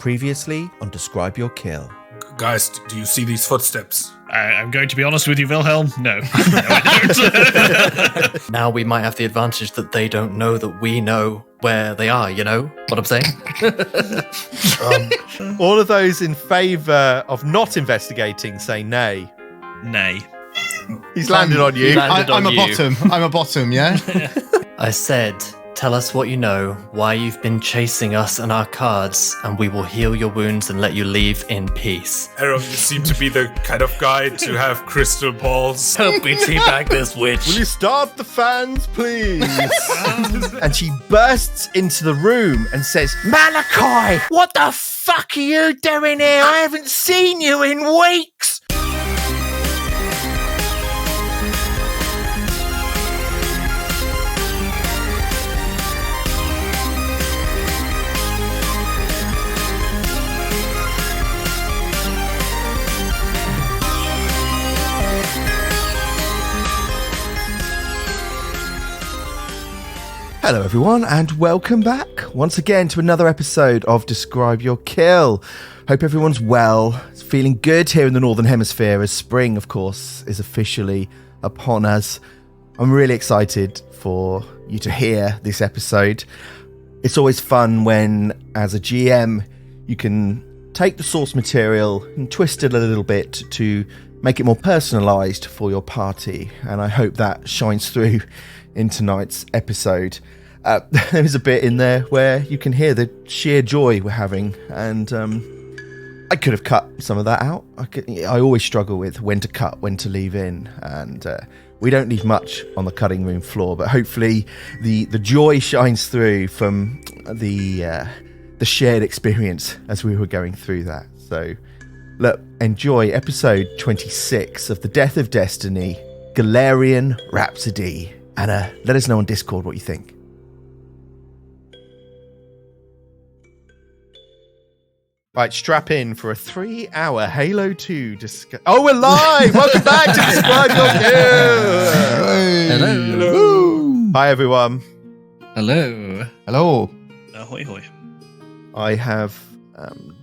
Previously on Describe Your Kill. Guys, do you see these footsteps? I'm going to be honest with you, Wilhelm. No. No, I don't. Now we might have the advantage that they don't know that we know where they are, you know what I'm saying? All of those in favour of not investigating say nay. Nay. He's landed on you. I'm a bottom, yeah? I said, tell us what you know, why you've been chasing us and our cards, and we will heal your wounds and let you leave in peace. Aaron, you seem to be the kind of guy to have crystal balls. Help me teabag this witch. Will you start the fans, please? And she bursts into the room and says, Malachi, what the fuck are you doing here? I haven't seen you in weeks. Hello everyone and welcome back once again to another episode of Describe Your Kill. Hope everyone's well. It's feeling good here in the Northern Hemisphere as spring, of course, is officially upon us. I'm really excited for you to hear this episode. It's always fun when, as a GM, you can take the source material and twist it a little bit to make it more personalised for your party, and I hope that shines through in tonight's episode. There's a bit in there where you can hear the sheer joy we're having, and I could have cut some of that out. I always struggle with when to cut, when to leave in, and we don't leave much on the cutting room floor, but hopefully the joy shines through from the shared experience as we were going through that. So look, enjoy episode 26 of The Death of Destiny, Golarion Rhapsody. And let us know on Discord what you think. Right, strap in for a 3-hour Halo 2 discussion. Oh, we're live! Welcome back to Describe Your Kill! Hello. Hi, everyone. Hello. Hello. Ahoy, hoy. I have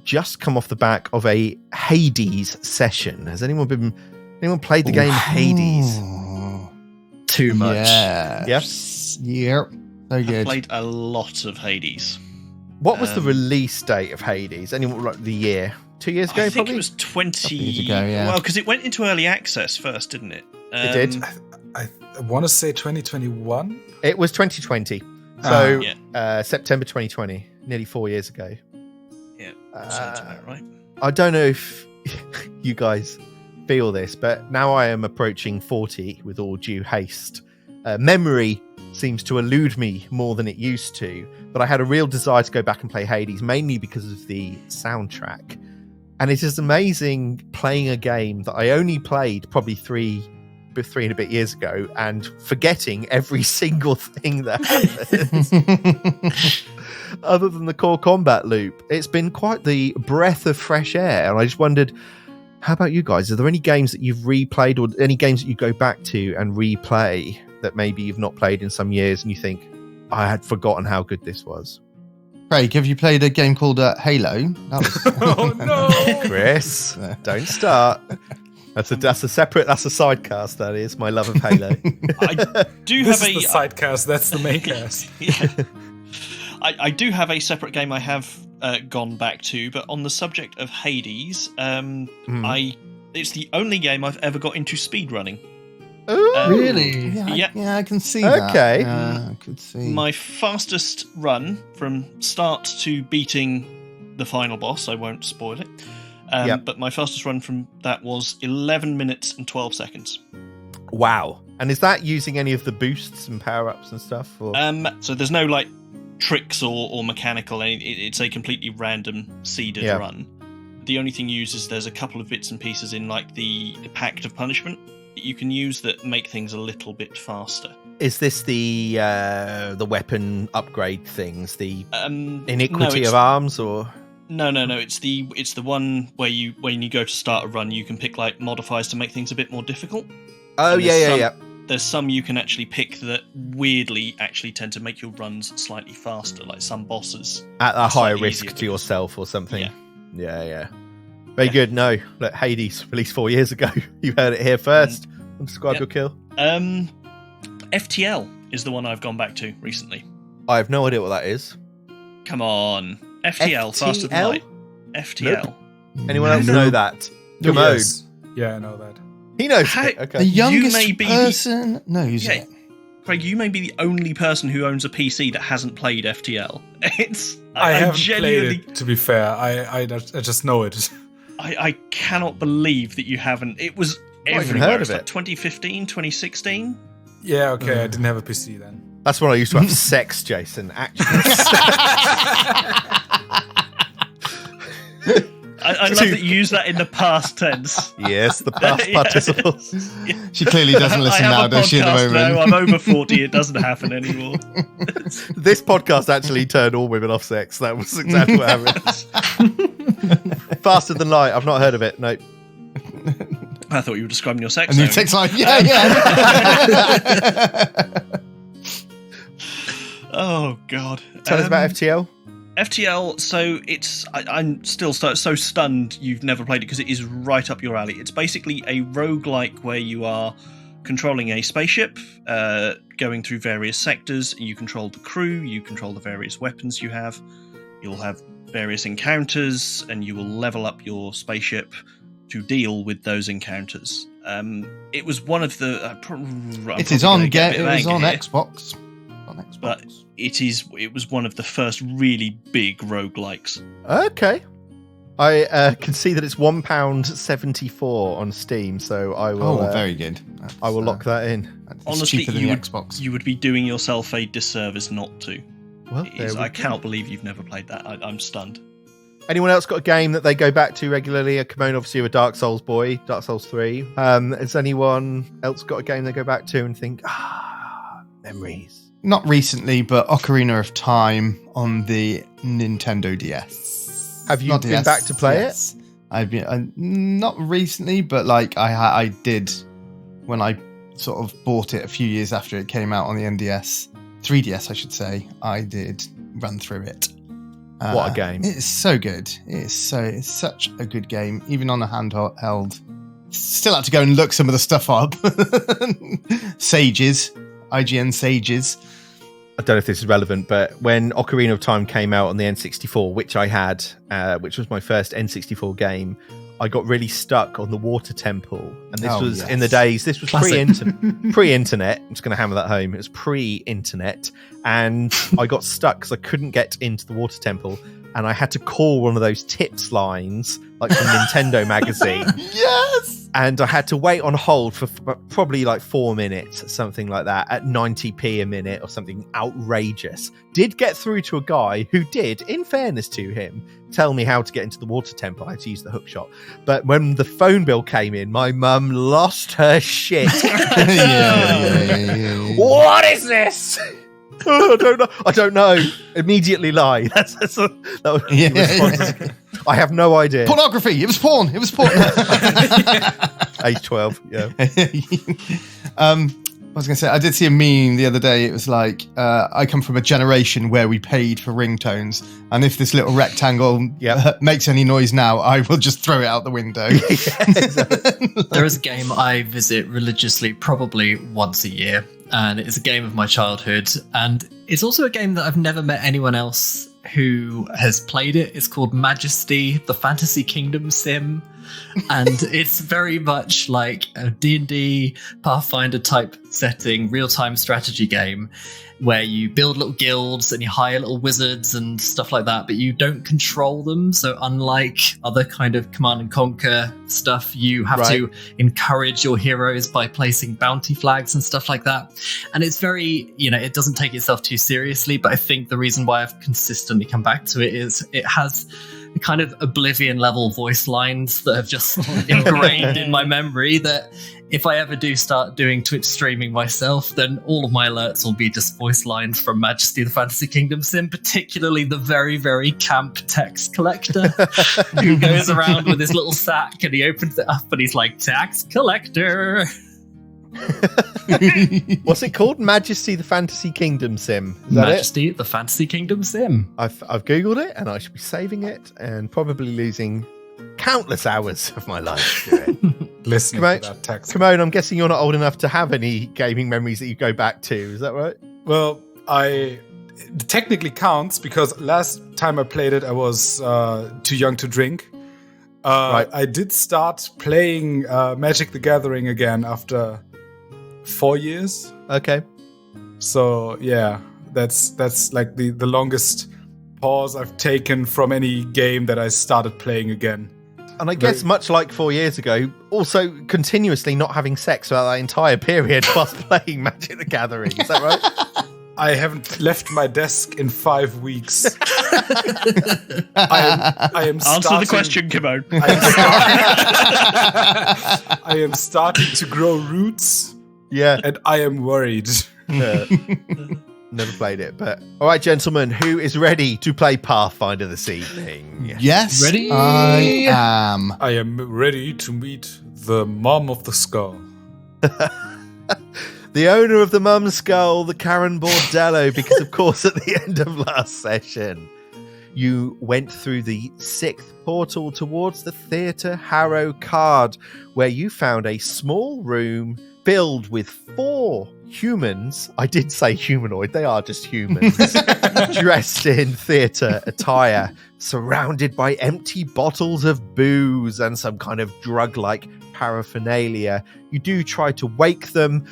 just come off the back of a Hades session. Has anyone played the game Hades? Too much. Yes. Yep. So good. I've played a lot of Hades. What was the release date of Hades? Anyone like the year? 2 years ago, I think probably? it was 20 years ago, yeah. Well, because it went into early access first, didn't it? It did. I want to say 2021. It was 2020. So September 2020, nearly 4 years ago. Yeah, sounds about right. I don't know if you guys feel this, but now I am approaching 40 with all due haste. Memory seems to elude me more than it used to, but I had a real desire to go back and play Hades, mainly because of the soundtrack. And it is amazing playing a game that I only played probably three and a bit years ago and forgetting every single thing that happens other than the core combat loop. It's been quite the breath of fresh air, and I just wondered, how about you guys? Are there any games that you've replayed or any games that you go back to and replay that maybe you've not played in some years and you think, I had forgotten how good this was? Craig, have you played a game called Halo? That was... Oh, no! Chris, don't start. That's a sidecast, that is, my love of Halo. I do This have is the sidecast, that's the main cast. Yeah. I do have a separate game I have gone back to, but on the subject of Hades, it's the only game I've ever got into speedrunning. Really? Yeah. I can see that. Okay. I could see. My fastest run from start to beating the final boss, I won't spoil it, but my fastest run from that was 11 minutes and 12 seconds. Wow. And is that using any of the boosts and power-ups and stuff? Or? So there's no like tricks or mechanical, it's a completely random seeded run. The only thing used is there's a couple of bits and pieces in like the Pact of Punishment that you can use that make things a little bit faster. Is this the weapon upgrade things, the Iniquity no, of Arms, or? No. It's the one where when you go to start a run, you can pick like modifiers to make things a bit more difficult. Oh, yeah. there's some you can actually pick that weirdly actually tend to make your runs slightly faster, like some bosses. At a higher slightly risk easier to yourself or something. Yeah. Yeah. Very good. No, look, Hades released 4 years ago. You heard it here first. Describe your kill. FTL is the one I've gone back to recently. I have no idea what that is. Come on. FTL, Faster Than Light. FTL. Nope. Anyone else know that? Commode. Yes. Yeah, I know that. He knows How- it. Okay. The youngest may be person knows Yeah. it. Craig, you may be the only person who owns a PC that hasn't played FTL. I haven't genuinely, played it, to be fair. I just know it. I cannot believe that you haven't. It was Not even everywhere. heard It was of like it. 2015, 2016. Yeah, okay, I didn't have a PC then. That's when I used to have sex, Jason. Actually. I love that you use that in the past tense. Yes, the past Yeah. participles. She clearly doesn't listen I now, have a does she, at the podcast moment? now. I'm over 40. It doesn't happen anymore. This podcast actually turned all women off sex. That was exactly what happened. Faster Than Light. I've not heard of it. No. I thought you were describing your sex. And you zone. text like, yeah. Oh God. Tell us about FTL. FTL, so I'm still so stunned you've never played it because it is right up your alley. It's basically a roguelike where you are controlling a spaceship, going through various sectors. You control the crew, you control the various weapons you have. You'll have various encounters, and you will level up your spaceship to deal with those encounters. It was one of the. It is on Xbox. On Xbox. But it was one of the first really big roguelikes. Okay. I can see that it's £1.74 on Steam, so I will. Very good. I will lock that in. It's Honestly, cheaper than the Xbox. You would be doing yourself a disservice not to. Well, I cannot believe you've never played that. I'm stunned. Anyone else got a game that they go back to regularly? A Kimon, obviously, a Dark Souls boy, Dark Souls 3. Has anyone else got a game they go back to and think, memories? Not recently, but Ocarina of Time on the Nintendo DS. Have you Not been DS, back to play yes. I've been not recently, but like I did when I sort of bought it a few years after it came out on the NDS, 3DS, I should say. I did run through it. What a game! It's so good. It's such a good game, even on a handheld. Still had to go and look some of the stuff up. IGN Sages. I don't know if this is relevant, but when Ocarina of Time came out on the N64, which I had, which was my first N64 game, I got really stuck on the water temple. And this was in the days, this was pre-internet. I'm just going to hammer that home. It was pre-internet. And I got stuck because I couldn't get into the water temple. And I had to call one of those tips lines, like from Nintendo magazine. Yes! And I had to wait on hold for probably like 4 minutes, something like that, at 90p a minute or something outrageous. Did get through to a guy who did, in fairness to him, tell me how to get into the water temple. I had to use the hook shot. But when the phone bill came in, my mum lost her shit. Yeah. What is this? Oh, I don't know. Immediately lie. That was the response. I have no idea. Pornography. It was porn. Age 12. Yeah. I was going to say, I did see a meme the other day. It was like, I come from a generation where we paid for ringtones, and if this little rectangle makes any noise now, I will just throw it out the window. There is a game I visit religiously, probably once a year, and it's a game of my childhood, and it's also a game that I've never met anyone else who has played it. It's called Majesty, the Fantasy Kingdom Sim, and it's very much like a D&D Pathfinder type setting, real-time strategy game where you build little guilds and you hire little wizards and stuff like that, but you don't control them. So unlike other kind of Command and Conquer stuff, you have to encourage your heroes by placing bounty flags and stuff like that. And it's very, it doesn't take itself too seriously, but I think the reason why I've consistently come back to it is it has the kind of Oblivion level voice lines that have just ingrained in my memory that if I ever do start doing Twitch streaming myself, then all of my alerts will be just voice lines from Majesty the Fantasy Kingdom Sim, particularly the very, very camp tax collector who goes around with his little sack and he opens it up and he's like, tax collector. What's it called? Majesty the Fantasy Kingdom Sim. Is that Majesty, the Fantasy Kingdom Sim. I've Googled it, and I should be saving it and probably losing countless hours of my life to it. Listening Come to on. that text. Simone, I'm guessing you're not old enough to have any gaming memories that you go back to. Is that right? Well, it technically counts because last time I played it, I was too young to drink. Right. I did start playing Magic the Gathering again after 4 years. Okay. So yeah, that's like the longest pause I've taken from any game that I started playing again. And I guess much like 4 years ago, also continuously not having sex throughout that entire period whilst playing Magic the Gathering. Is that right? I haven't left my desk in 5 weeks. I am Answer the question, Kimon. I am starting to grow roots, Yeah. and I am worried. Never played it, but all right, gentlemen, who is ready to play Pathfinder this evening? Yes, Ready? I am. I am ready to meet the mom of the skull. The owner of the Mum Skull, the Karen Bordello, because of course at the end of last session, you went through the 6th portal towards the Theatre Harrow card, where you found a small room filled with 4 humans. I did say humanoid, they are just humans, dressed in theatre attire, surrounded by empty bottles of booze and some kind of drug-like paraphernalia. You do try to wake them.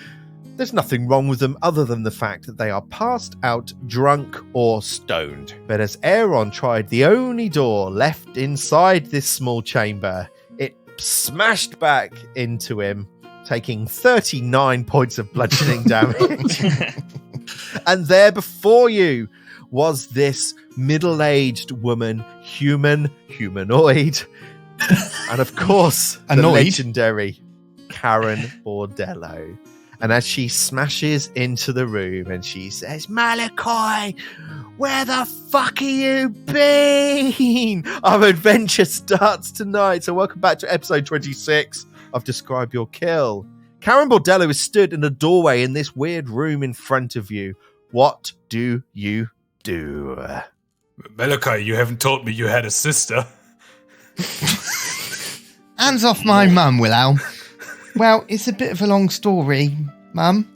There's nothing wrong with them other than the fact that they are passed out, drunk, or stoned. But as Aaron tried the only door left inside this small chamber, it smashed back into him, taking 39 points of bludgeoning damage. And there before you was this middle-aged woman, humanoid, and of course, the Annoyed. legendary Karen Bordello. And as she smashes into the room and she says, Malachi, where the fuck have you been? Our adventure starts tonight. So welcome back to episode 26 of Describe Your Kill. Karen Bordello is stood in a doorway in this weird room in front of you. What do you do? Malachi, you haven't told me you had a sister. Hands off my mum, Willow. Well, it's a bit of a long story, Mum.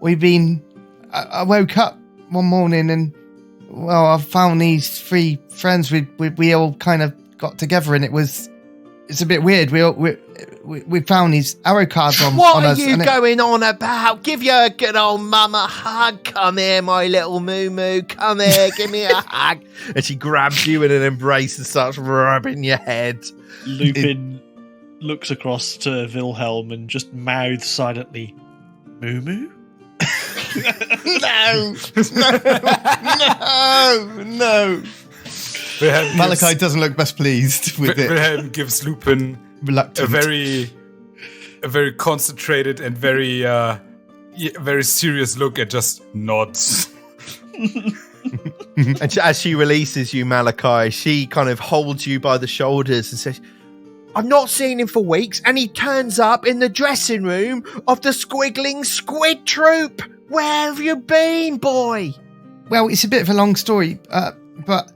I woke up one morning and, well, I found these 3 friends. We all kind of got together, and it's a bit weird. We found these arrow cards on What us. are you going on about? Give your good old mum a hug. Come here, my little moo-moo. Come here, give me a hug. And she grabs you in an embrace and starts rubbing your head. Lupin looks across to Wilhelm and just mouths silently, Moo Moo? No. Malachi doesn't look best pleased with it. Wilhelm gives Lupin Reluctant. a very concentrated and very serious look and just nods. And as she releases you, Malachi, she kind of holds you by the shoulders and says, I've not seen him for weeks, and he turns up in the dressing room of the Squiggling Squid Troop. Where have you been, boy? Well, it's a bit of a long story, but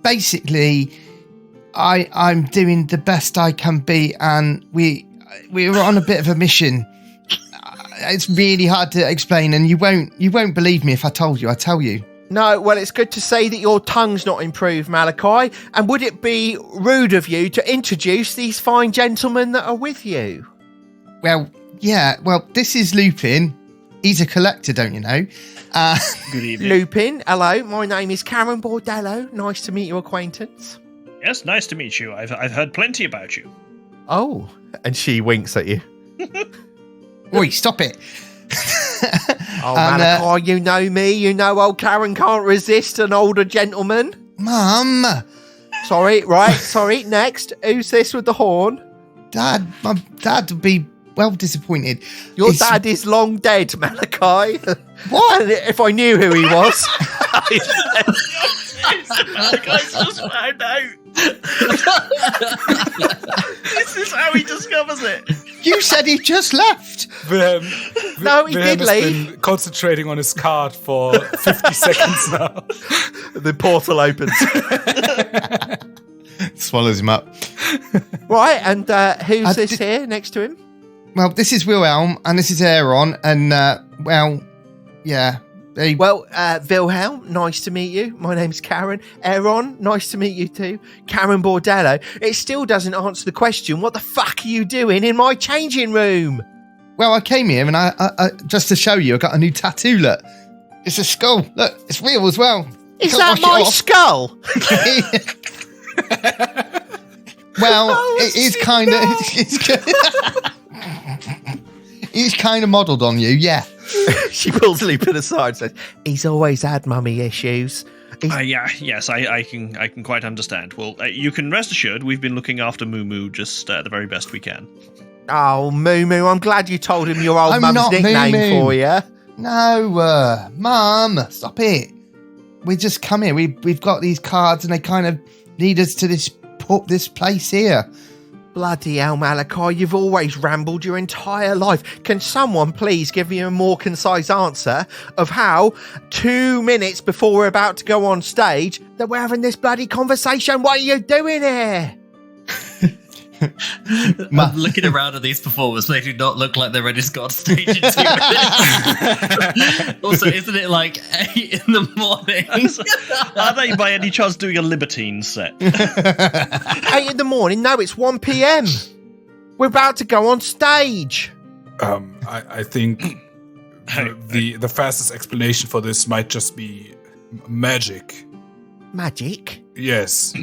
basically, I'm doing the best I can be, and we were on a bit of a mission. It's really hard to explain, and you won't believe me if I told you. I tell you. No, well, it's good to say that your tongue's not improved, Malachi. And would it be rude of you to introduce these fine gentlemen that are with you? Well, yeah. Well, this is Lupin. He's a collector, don't you know? Good evening. Lupin, hello. My name is Karen Bordello. Nice to meet your acquaintance. Yes, nice to meet you. I've heard plenty about you. Oh, and she winks at you. Oi, stop it. Oh, Malachi, you know me. You know old Karen can't resist an older gentleman. Mum. Sorry, next. Who's this with the horn? Dad, my dad would be well disappointed. Your dad is long dead, Malachi. What? And if I knew who he was. Malachi's just found out. This is how he discovers it. You said he just left. No, he did has leave. been concentrating on his card for 50 seconds now. The portal opens. Swallows him up. Right, and who's this here next to him? Well, this is Wilhelm, and this is Aaron, and, yeah. Well, Wilhelm, nice to meet you. My name's Karen. Aaron, nice to meet you too. Karen Bordello. It still doesn't answer the question, what the fuck are you doing in my changing room? Well, I came here, and I just to show you, I got a new tattoo, look. It's a skull. Look, it's real as well. Is that my skull? Well, it is kind of... It's kind of modelled on you, yeah. She pulls Lupin aside and says, he's always had mummy issues. Yes, I can quite understand. Well, you can rest assured we've been looking after Moo Moo just the very best we can. Oh, Moo Moo, I'm glad you told him your old I'm mum's not nickname Moo Moo. for you. No, Mum, stop it. We just come here. We've got these cards and they kind of lead us to this place here. Bloody hell, Malachi, you've always rambled your entire life. Can someone please give me a more concise answer of how 2 minutes before we're about to go on stage that we're having this bloody conversation? What are you doing here? I'm looking around at these performers. They do not look like they're ready to go on stage in 2 minutes. Also, isn't it like 8 in the morning? Are they by any chance doing a Libertine set? 8 in the morning? No, it's 1 p.m. We're about to go on stage. I think the fastest explanation for this might just be magic. Magic? Yes.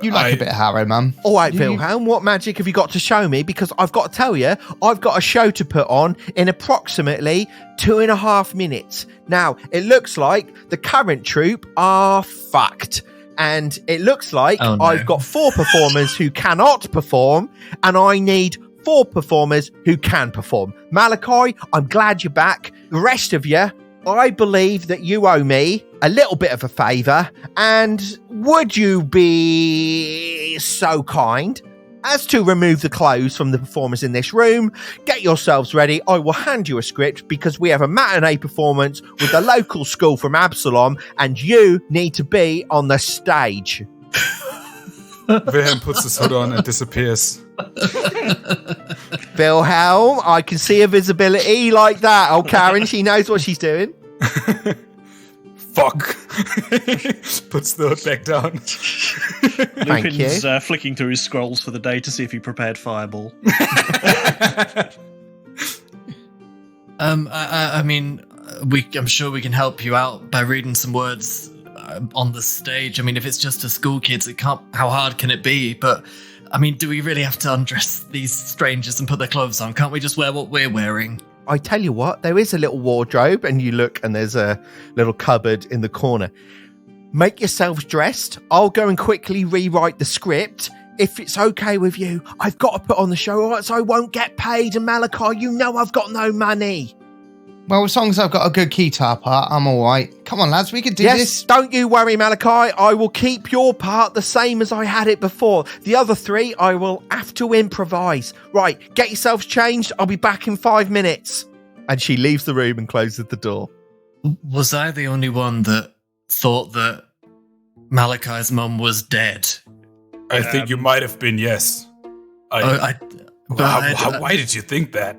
You like a bit of Harrow, Mum. All right, Wilhelm, what magic have you got to show me? Because I've got to tell you, I've got a show to put on in approximately 2.5 minutes. Now, it looks like the current troupe are fucked. And it looks like I've got 4 performers who cannot perform, and I need 4 performers who can perform. Malachi, I'm glad you're back. The rest of you, I believe that you owe me a little bit of a favour, and would you be so kind as to remove the clothes from the performers in this room? Get yourselves ready. I will hand you a script because we have a matinee performance with the local school from Absalom, and you need to be on the stage. Wilhelm puts his hood on and disappears. Wilhelm, I can see a visibility like that. Oh, Karen, she knows what she's doing. Fuck. Puts the hood back down. Thank you. Lupin's flicking through his scrolls for the day to see if he prepared Fireball. I mean, I'm sure we can help you out by reading some words on the stage. I mean, if it's just to school kids, how hard can it be? But I mean, do we really have to undress these strangers and put their clothes on? Can't we just wear what we're wearing? I tell you what, there is a little wardrobe, and you look and there's a little cupboard in the corner. Make yourselves dressed. I'll go and quickly rewrite the script. If it's okay with you, I've got to put on the show, all right, so I won't get paid. And Malachi, you know I've got no money. Well, as long as I've got a good guitar part, I'm all right. Come on, lads, we can do this. Don't you worry, Malachi. I will keep your part the same as I had it before. The other 3, I will have to improvise. Right, get yourselves changed. I'll be back in 5 minutes. And she leaves the room and closes the door. Was I the only one that thought that Malachi's mum was dead? I think you might have been, yes. Why did you think that?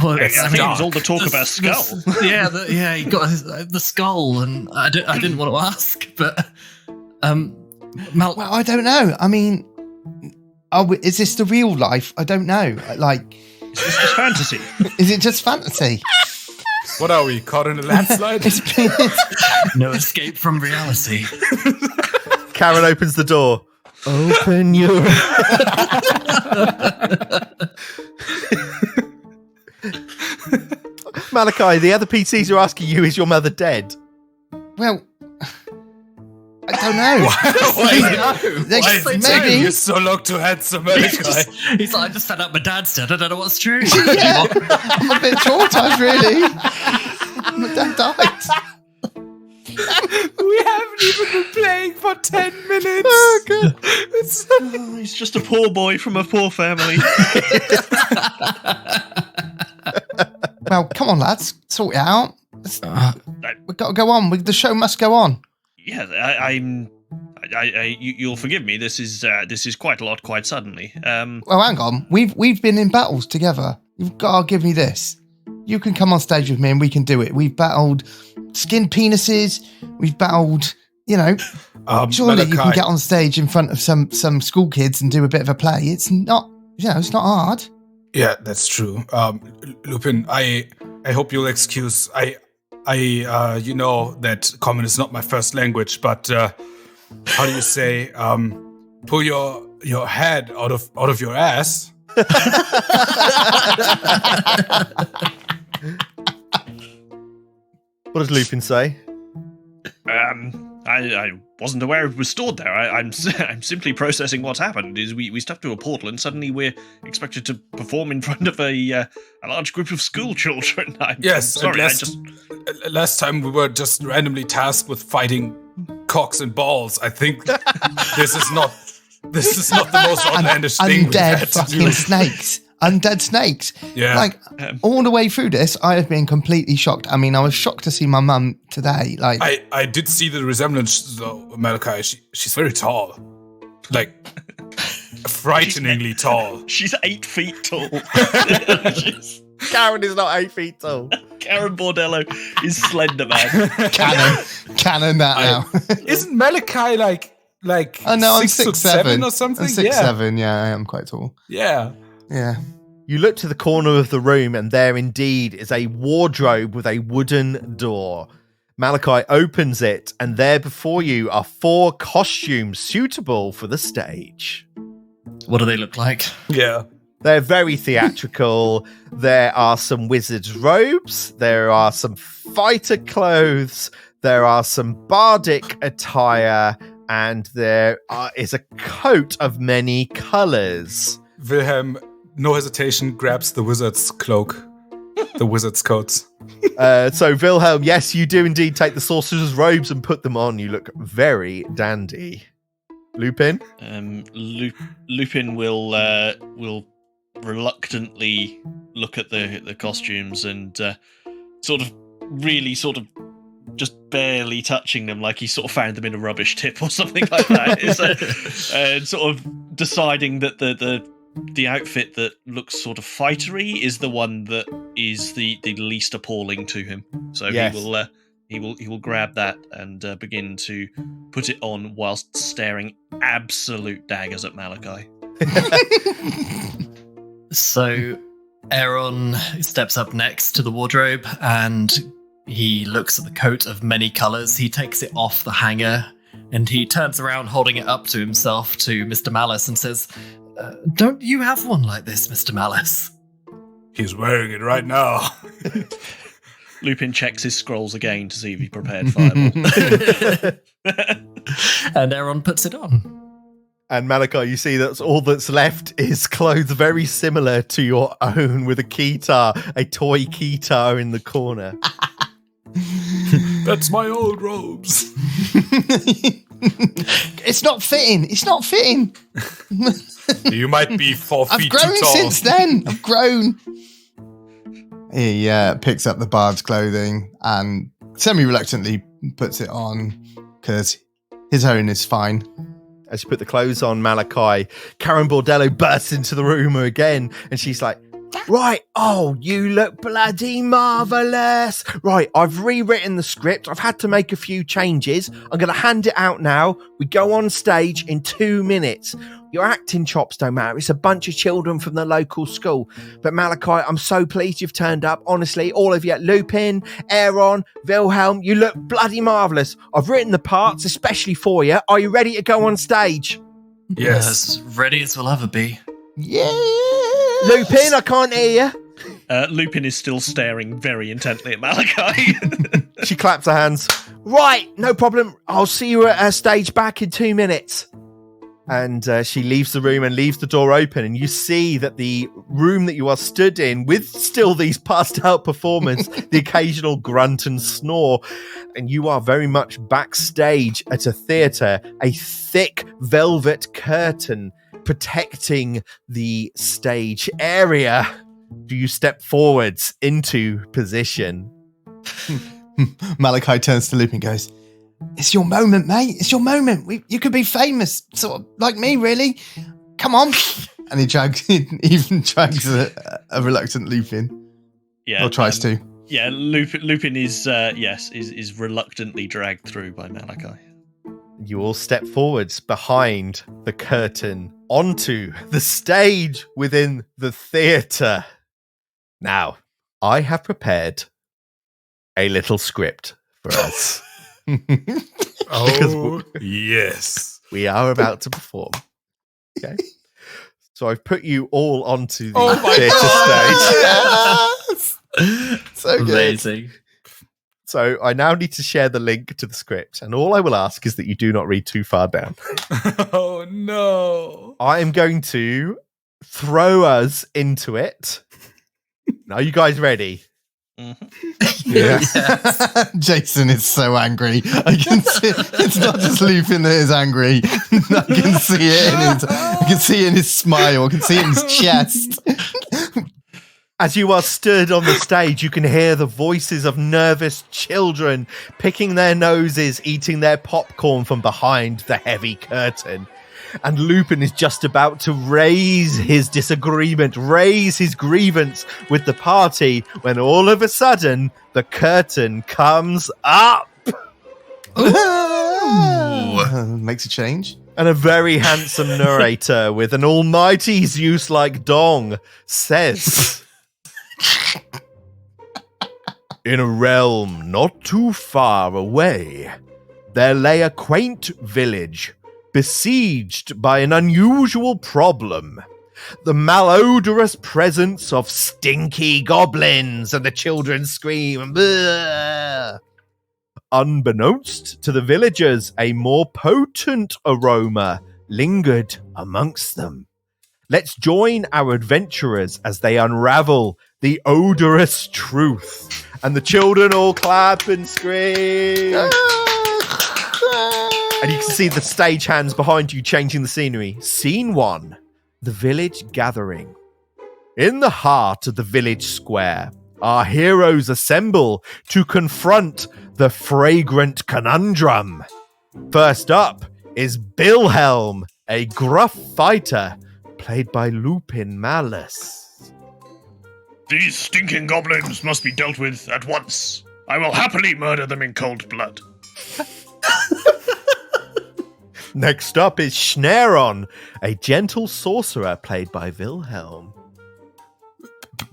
Well, I think it was all the talk about skull. He got the skull, and I didn't want to ask, but well, I don't know. I mean, is this the real life? I don't know. Like, is this just fantasy? Is it just fantasy? What are we, caught in a landslide? No escape from reality. Karen opens the door. Open your... Malachi, the other PCs are asking you, is your mother dead? Well, I don't know. Why maybe you're so long to handsome, Malachi? He's like, I just found out my dad's dead. I don't know what's true. Yeah, I'm a bit traumatized, really. My dad died. We haven't even been playing for 10 minutes. Oh, God. He's just a poor boy from a poor family. Well, come on, lads, sort it out. We've got to go on. The show must go on. Yeah, you'll forgive me. This is quite a lot, quite suddenly. Well, hang on. We've been in battles together. You've got to give me this. You can come on stage with me and we can do it. We've battled skin penises. We've battled, surely you can get on stage in front of some school kids and do a bit of a play. It's not, it's not hard. Yeah, that's true. Lupin, I hope you'll excuse. You know that common is not my first language, but how do you say? Pull your head out of your ass. What does Lupin say? I wasn't aware it was stored there. I'm simply processing what's happened. Is we stepped through a portal and suddenly we're expected to perform in front of a large group of school children. I'm sorry. Last time we were just randomly tasked with fighting cocks and balls. I think this is not the most outlandish thing we've had Undead to do. fucking snakes. Undead snakes. Yeah. All the way through this, I have been completely shocked. I mean, I was shocked to see my mum today. I did see the resemblance, though, Malachi. She's very tall. Frighteningly tall. She's 8 feet tall. Karen is not 8 feet tall. Karen Bordello is slender, man. Canon that now. Isn't Malachi like Oh no, I'm 6'7" or something? I'm 6'7", yeah, I am quite tall. Yeah. Yeah. You look to the corner of the room, and there indeed is a wardrobe with a wooden door. Malachi opens it, and there before you are 4 costumes suitable for the stage. What do they look like? Yeah. They're very theatrical. There are some wizard's robes. There are some fighter clothes. There are some bardic attire. And there is a coat of many colors. Wilhelm, no hesitation, grabs the wizard's cloak. The wizard's coats. So Wilhelm, yes, you do indeed take the sorcerer's robes and put them on. You look very dandy. Lupin? Lupin will reluctantly look at the costumes and sort of just barely touching them, like he sort of found them in a rubbish tip or something like that. And sort of deciding that the outfit that looks sort of fightery is the one that is the least appalling to him. So yes. He will grab that and begin to put it on whilst staring absolute daggers at Malachi. So Aaron steps up next to the wardrobe and he looks at the coat of many colours. He takes it off the hanger and he turns around holding it up to himself to Mr. Malice and says, don't you have one like this, Mr. Malice? He's wearing it right now. Lupin checks his scrolls again to see if he prepared fireball. And Aaron puts it on. And Malachi, you see that's all that's left is clothes very similar to your own with a keytar, a toy keytar in the corner. That's my old robes. It's not fitting. It's not fitting. You might be 4 feet I've grown too tall. since then. I've grown. He picks up the bard's clothing and semi-reluctantly puts it on because his own is fine. As you put the clothes on, Malachi, Karen Bordello bursts into the room again, and she's like, right, oh, you look bloody marvellous. Right, I've rewritten the script. I've had to make a few changes. I'm going to hand it out now. We go on stage in 2 minutes. Your acting chops don't matter. It's a bunch of children from the local school. But Malachi, I'm so pleased you've turned up. Honestly, all of you, Lupin, Aaron, Wilhelm, you look bloody marvellous. I've written the parts especially for you. Are you ready to go on stage? Yes. As ready as we'll ever be. Yeah. Lupin, I can't hear you. Lupin is still staring very intently at Malachi. She claps her hands. Right, no problem. I'll see you at stage back in 2 minutes. And she leaves the room and leaves the door open. And you see that the room that you are stood in, with still these passed out performers, the occasional grunt and snore. And you are very much backstage at a theatre, a thick velvet curtain protecting the stage area. do you step forwards into position? Malachi turns to Lupin and goes, "It's your moment, mate. It's your moment. You could be famous, sort of like me, really. Come on." And he even drags a reluctant Lupin. Yeah. Or tries to. Yeah, Lupin is reluctantly dragged through by Malachi. You all step forwards behind the curtain onto the stage within the theatre. Now, I have prepared a little script for us. Oh, yes. We are about to perform. Okay. So I've put you all onto the theatre stage. Yes! So good. Amazing. So I now need to share the link to the script, and all I will ask is that you do not read too far down. Oh, no. I am going to throw us into it. Are you guys ready? Mm-hmm. Yeah. Jason is so angry. I can see it's not just Lupin that is angry. I can see it in his smile. I can see it in his chest. As you are stood on the stage, you can hear the voices of nervous children picking their noses, eating their popcorn from behind the heavy curtain. And Lupin is just about to raise his disagreement, raise his grievance with the party, when all of a sudden, the curtain comes up. Makes a change. And a very handsome narrator with an almighty Zeus-like dong says... In a realm not too far away, there lay a quaint village besieged by an unusual problem. The malodorous presence of stinky goblins, and the children scream. Bleh. Unbeknownst to the villagers, a more potent aroma lingered amongst them. Let's join our adventurers as they unravel the odorous truth. And the children all clap and scream. And you can see the stagehands behind you changing the scenery. Scene 1, the village gathering. In the heart of the village square, our heroes assemble to confront the fragrant conundrum. First up is Wilhelm, a gruff fighter, played by Lupin Malice. These stinking goblins must be dealt with at once. I will happily murder them in cold blood. Next up is Schneron, a gentle sorcerer played by Wilhelm.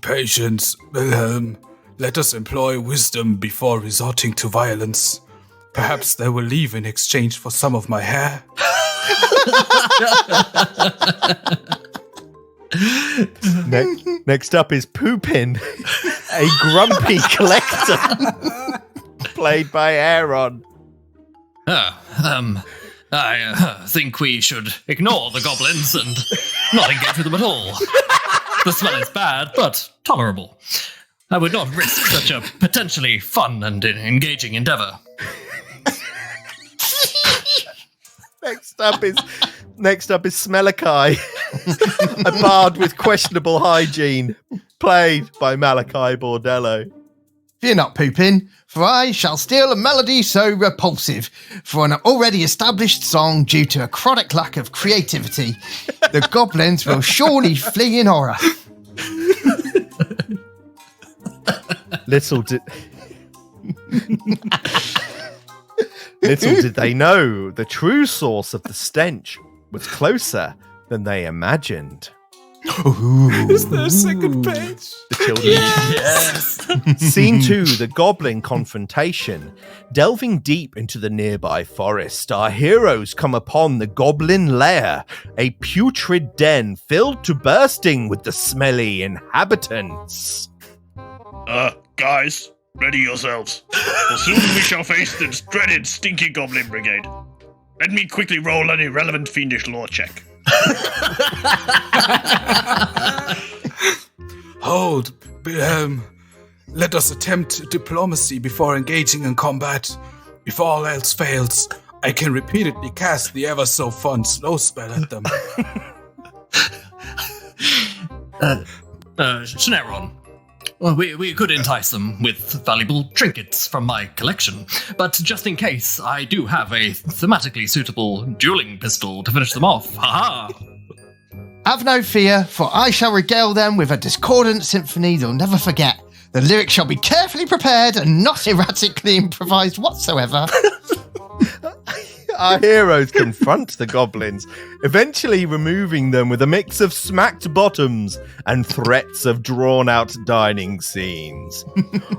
Patience, Wilhelm. Let us employ wisdom before resorting to violence. Perhaps they will leave in exchange for some of my hair. Next up is Poopin, a grumpy collector played by Aaron. I think we should ignore the goblins and not engage with them at all. The smell is bad, but tolerable. I would not risk such a potentially fun and engaging endeavor. Next up is Smelakai, a bard with questionable hygiene, played by Malachi Bordello. Fear not, Poopin, for I shall steal a melody so repulsive for an already established song due to a chronic lack of creativity. The goblins will surely flee in horror. Little did they know, the true source of the stench was closer than they imagined. Is there a second page? The children. Yes. Scene 2, the goblin confrontation. Delving deep into the nearby forest, our heroes come upon the goblin lair, a putrid den filled to bursting with the smelly inhabitants. Guys, ready yourselves. For soon we shall face the dreaded stinky goblin brigade. Let me quickly roll an irrelevant fiendish lore check. Hold, Wilhelm. Let us attempt diplomacy before engaging in combat. If all else fails, I can repeatedly cast the ever-so-fun slow spell at them. Schneron. Well, we could entice them with valuable trinkets from my collection, but just in case, I do have a thematically suitable dueling pistol to finish them off. Ha-ha! Have no fear, for I shall regale them with a discordant symphony they'll never forget. The lyrics shall be carefully prepared and not erratically improvised whatsoever. Our heroes confront the goblins, eventually removing them with a mix of smacked bottoms and threats of drawn-out dining scenes.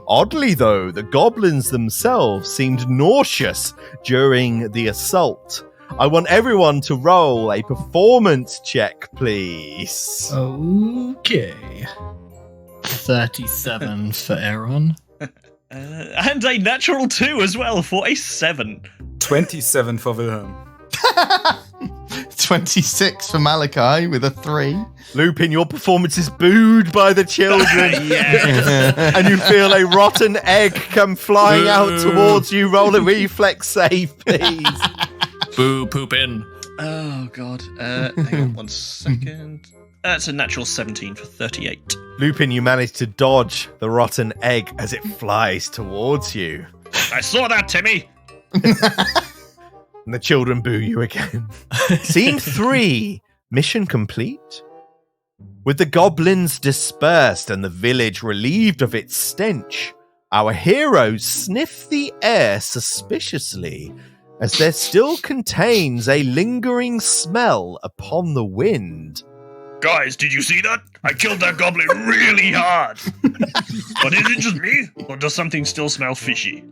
Oddly, though, the goblins themselves seemed nauseous during the assault. I want everyone to roll a performance check, please. Okay. 37 for Aaron. And a natural 2 as well for a 7. 27 for Wilhelm. 26 for Malachi with a 3. Lupin, your performance is booed by the children. Yes. And you feel a rotten egg come flying out towards you. Roll a reflex save, please. Boo, poopin'. Oh, God. Hang on 1 second. That's a natural 17 for 38. Lupin, you manage to dodge the rotten egg as it flies towards you. I saw that, Timmy. And the children boo you again. Scene 3. Mission complete. With the goblins dispersed and the village relieved of its stench, our heroes sniff the air suspiciously, as there still contains a lingering smell upon the wind. Guys, did you see that? I killed that goblin really hard. But is it just me, or does something still smell fishy?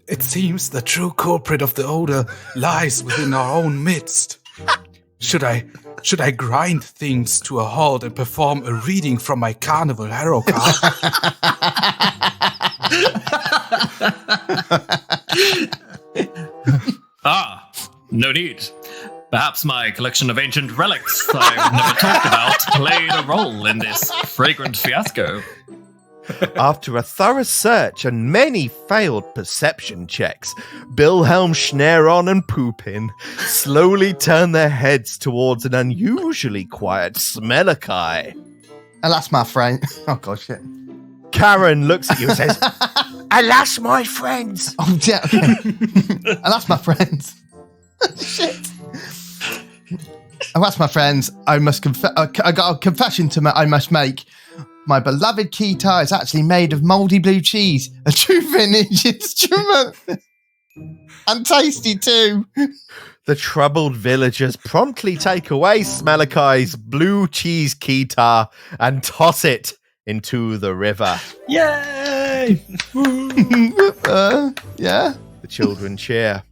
It seems the true culprit of the odor lies within our own midst. Should I grind things to a halt and perform a reading from my carnival hero card? No need. Perhaps my collection of ancient relics I've never talked about played a role in this fragrant fiasco. After a thorough search and many failed perception checks, Wilhelm, Schneron, and Poopin slowly turn their heads towards an unusually quiet Smelakai. Alas, my friend. Oh, God, shit. Karen looks at you and says, "Alas, my friends." Oh, yeah. Alas, my friends. Shit. Alas, my friends, I must I got a confession I must make. My beloved guitar is actually made of mouldy blue cheese, a true vintage instrument. And tasty too. The troubled villagers promptly take away Smelakai's blue cheese guitar and toss it into the river. Yay! Yeah. The children cheer.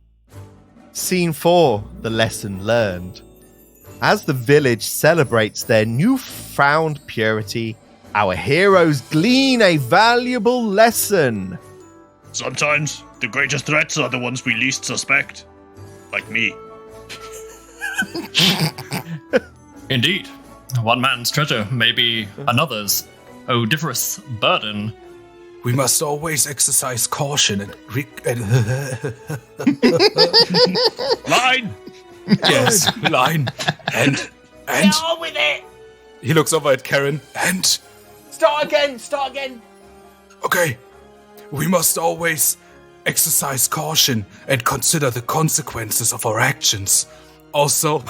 Scene 4, the lesson learned. As the village celebrates their newfound purity, our heroes glean a valuable lesson. Sometimes the greatest threats are the ones we least suspect. Like me. Indeed. One man's treasure may be another's odoriferous burden. We must always exercise caution and Line! yes, line. And Get on with it! he looks over at Karen and Start again! okay. We must always exercise caution and consider the consequences of our actions. Also,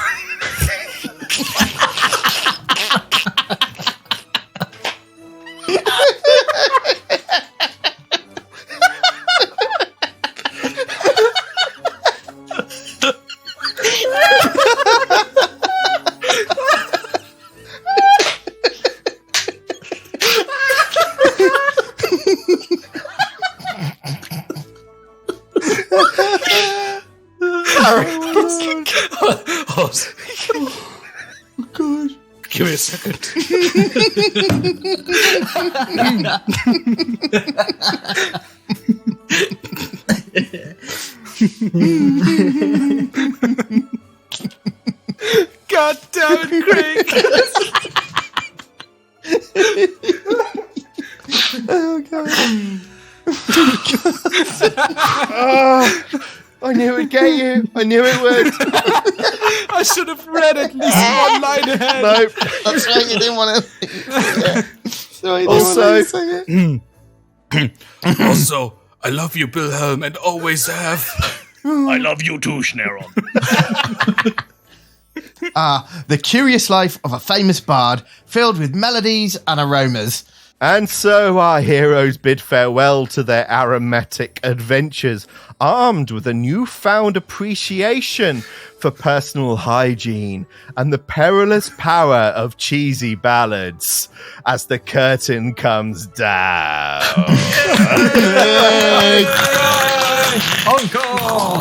give me a second. God damn it, Craig! Oh, God. I knew it would get you. I knew it would. I I should have read at least one line ahead. Nope. That's right, you didn't want to. Also, I love you, Wilhelm, and always have. I love you too, Schneron. The curious life of a famous bard, filled with melodies and aromas. And so our heroes bid farewell to their aromatic adventures, armed with a newfound appreciation for personal hygiene and the perilous power of cheesy ballads as the curtain comes down. Encore!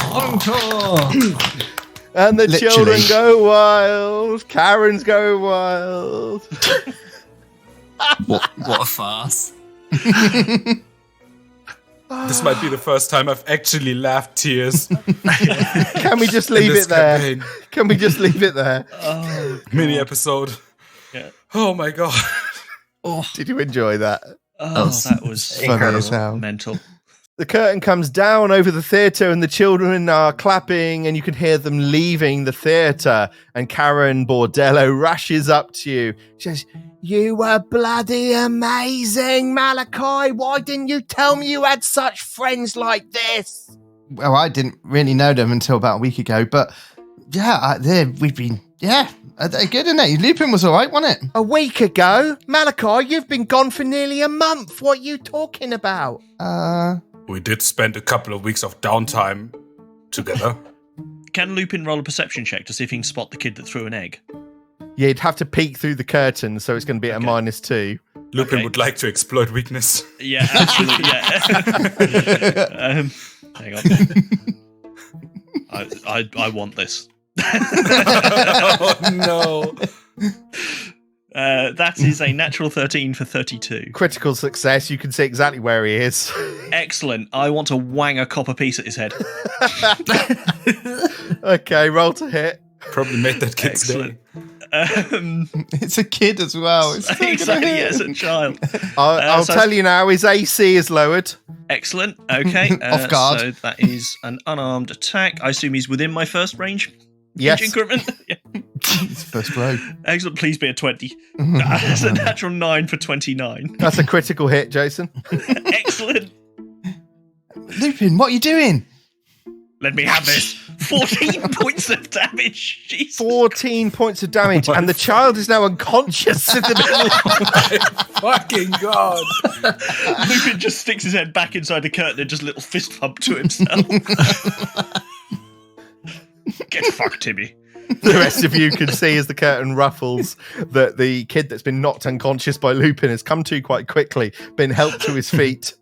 And the Literally. children go wild. Karens go wild. What a farce. This might be the first time I've actually laughed tears. Can we just leave this it there? campaign. Can we just leave it there? Mini episode. Yeah. Oh my god. Did you enjoy that? Oh, that was Funny as hell. mental. The curtain comes down over the theatre and the children are clapping and you can hear them leaving the theatre. And Karen Bordello rushes up to you. She says, "You were bloody amazing, Malachi. Why didn't you tell me you had such friends like this?" Well, I didn't really know them until about a week ago, but yeah, they're good, isn't it? Lupin was all right, wasn't it? A week ago? Malachi, you've been gone for nearly a month. What are you talking about? We did spend a couple of weeks of downtime together. Can Lupin roll a perception check to see if he can spot the kid that threw an egg? Yeah, you'd have to peek through the curtain, so it's going to be at a Okay. -2. Lupin Okay. would like to exploit weakness. Yeah, absolutely. Yeah. Hang on. I want this. Oh no. That is a natural 13 for 32. Critical success. You can see exactly where he is. Excellent. I want to wang a copper piece at his head. Okay, roll to hit. Probably made that kid's day. Excellent. It's a kid as well. It's still gonna Exactly, hit as him. a child. I'll so- tell you now, his AC is lowered. Excellent. Okay. Off guard. So that is an unarmed attack. I assume he's within my first range Yes. increment. Yeah. It's first row. Excellent. Please be a 20. That's a natural 9 for 29. That's a critical hit, Jason. Excellent. Lupin, what are you doing? Let me have this. 14 points of damage. Jesus. 14 points of damage, and the child is now unconscious in the middle. Fucking god. Lupin just sticks his head back inside the curtain and just a little fist pump to himself. Get fucked, Timmy. The rest of you can see as the curtain ruffles that the kid that's been knocked unconscious by Lupin has come to quite quickly, been helped to his feet,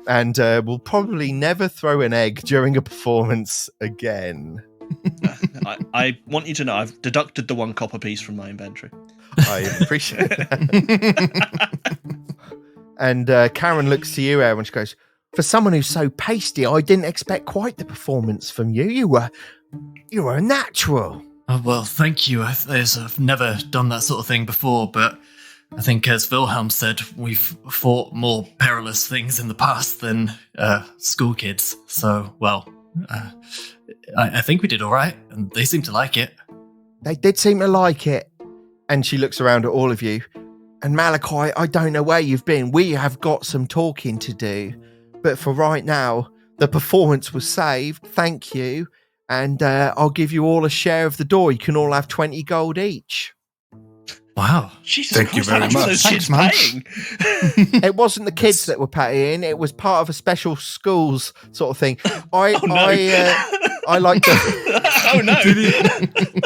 and will probably never throw an egg during a performance again. I want you to know I've deducted the 1 copper piece from my inventory. I appreciate that. And Karen looks to you, Aaron, and she goes, "For someone who's so pasty, I didn't expect quite the performance from you. You were a natural." Oh, well, thank you. I've never done that sort of thing before, but I think, as Wilhelm said, we've fought more perilous things in the past than school kids. So, well, I think we did all right, and they seem to like it. They did seem to like it. And she looks around at all of you. And Malachi, I don't know where you've been. We have got some talking to do. But for right now, the performance was saved. Thank you. And I'll give you all a share of the door. You can all have 20 gold each. Wow. Jesus Thank you Christ, very how much are much. those Thanks, kids man. paying? It wasn't the kids that were paying. It was part of a special schools sort of thing. I like to... Oh no!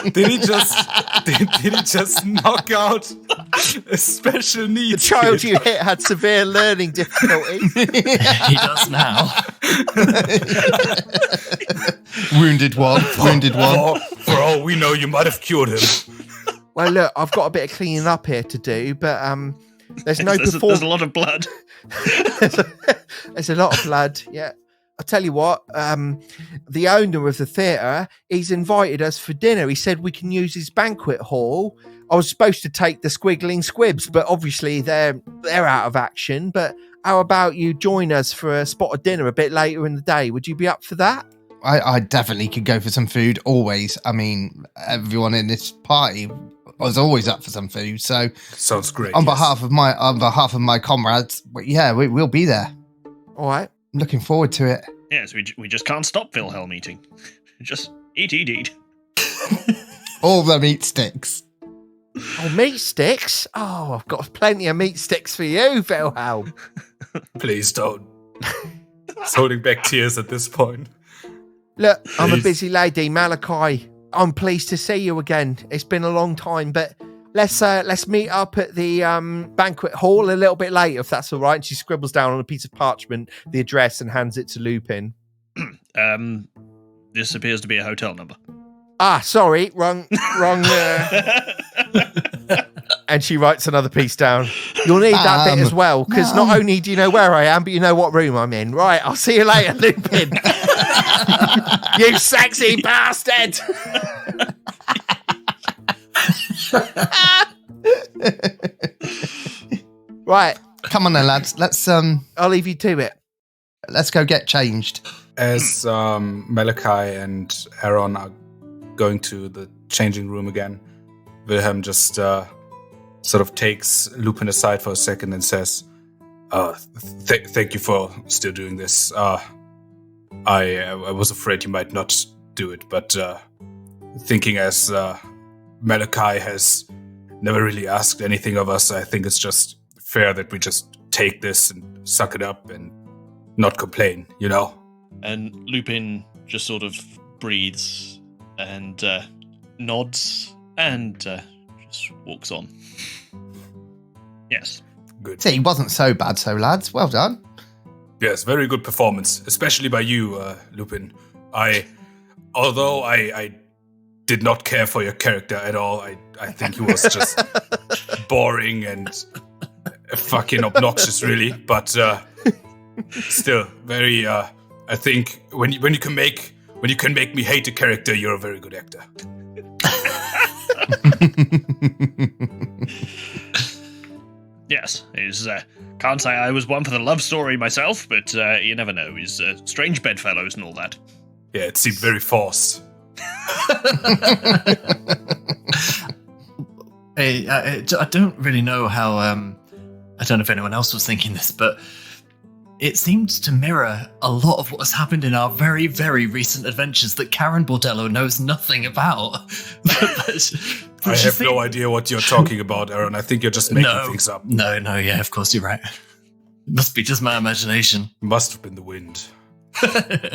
Did he just knock out a special The needs child kid? you hit had severe learning difficulties. He does now. Wounded one. For all we know, you might have cured him. Well, look, I've got a bit of cleaning up here to do, but there's no There's performance. a lot of blood. There's a lot of blood, yeah. I'll tell you what, the owner of the theatre, he's invited us for dinner. He said we can use his banquet hall. I was supposed to take the Squiggling Squibs, but obviously they're out of action. But how about you join us for a spot of dinner a bit later in the day? Would you be up for that? I definitely could go for some food, always. I mean, everyone in this party was always up for some food, so... Sounds great, on behalf of my comrades, yeah, we'll be there. All right. I'm looking forward to it. Yes, we just can't stop Wilhelm eating. Just eat. All the meat sticks. Oh, meat sticks? Oh, I've got plenty of meat sticks for you, Wilhelm. Please don't. It's holding back tears at this point. Look, I'm a Please. busy lady, Malachi. I'm pleased to see you again. It's been a long time, but let's meet up at the banquet hall a little bit later, if that's all right. And she scribbles down on a piece of parchment the address and hands it to Lupin. This appears to be a hotel number. Ah, sorry, wrong. And she writes another piece down. You'll need that bit as well, because not only do you know where I am, but you know what room I'm in. Right, I'll see you later, Lupin. You sexy bastard! Right, Come on then, lads. I'll leave you to it. Let's go get changed. As Malachi and Aaron are going to the changing room again, Wilhelm just sort of takes Lupin aside for a second and says, thank you for still doing this. I was afraid you might not do it, but thinking as Malachi has never really asked anything of us, I think it's just fair that we just take this and suck it up and not complain, you know? And Lupin just sort of breathes and nods and just walks on. Yes. Good. See, he wasn't so bad, lads. Well done. Yes, very good performance, especially by you, Lupin. Although I did not care for your character at all, I think he was just boring and fucking obnoxious, really. But still, very. I think when you can make me hate a character, you're a very good actor. Yes, can't say I was one for the love story myself, but you never know. He's strange bedfellows and all that. Yeah, it seemed very forced. I don't really know how. I don't know if anyone else was thinking this, but it seems to mirror a lot of what has happened in our very, very recent adventures that Karen Bordello knows nothing about. I have no idea what you're talking about, Aaron. I think you're just making things up. No, yeah, of course you're right. It must be just my imagination. Must have been the wind.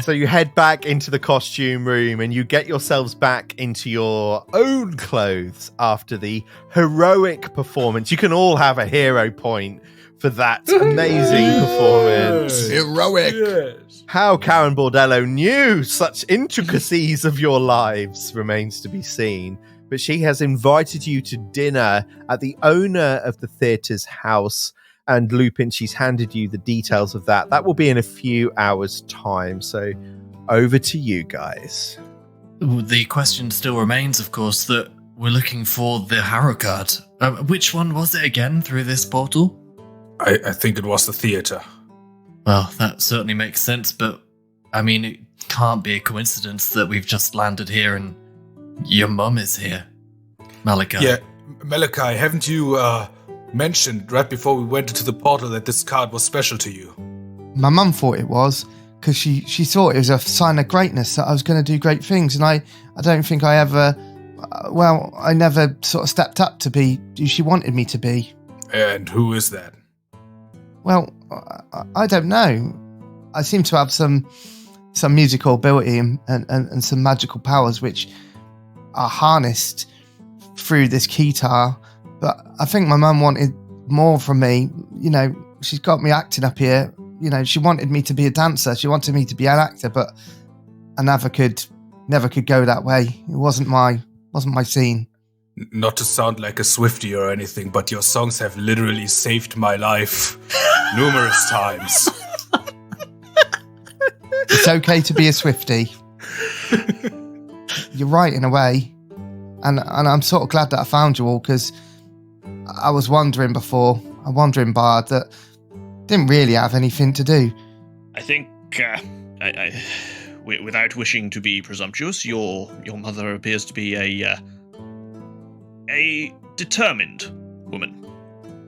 So you head back into the costume room and you get yourselves back into your own clothes after the heroic performance. You can all have a hero point for that amazing performance. Heroic. Yes. How Karen Bordello knew such intricacies of your lives remains to be seen. But she has invited you to dinner at the owner of the theatre's house. And Lupin, she's handed you the details of that. That will be in a few hours' time. So over to you guys. The question still remains, of course, that we're looking for the Harrow card. Which one was it again through this portal? I think it was the theater. Well, that certainly makes sense, but I mean, it can't be a coincidence that we've just landed here and your mum is here, Malachi. Yeah, Malachi, haven't you mentioned right before we went into the portal that this card was special to you? My mum thought it was because she thought it was a sign of greatness that I was going to do great things, and I don't think I ever, I never sort of stepped up to be who she wanted me to be. And who is that? Well, I don't know. I seem to have some musical ability and some magical powers which are harnessed through this keytar. But I think my mum wanted more from me. You know, she's got me acting up here. You know, she wanted me to be a dancer. She wanted me to be an actor, but I never could go that way. It wasn't my scene. Not to sound like a Swiftie or anything, but your songs have literally saved my life numerous times. It's okay to be a Swiftie. You're right in a way. And I'm sort of glad that I found you all, because I was wandering bard that didn't really have anything to do. I think without wishing to be presumptuous, your mother appears to be a determined woman.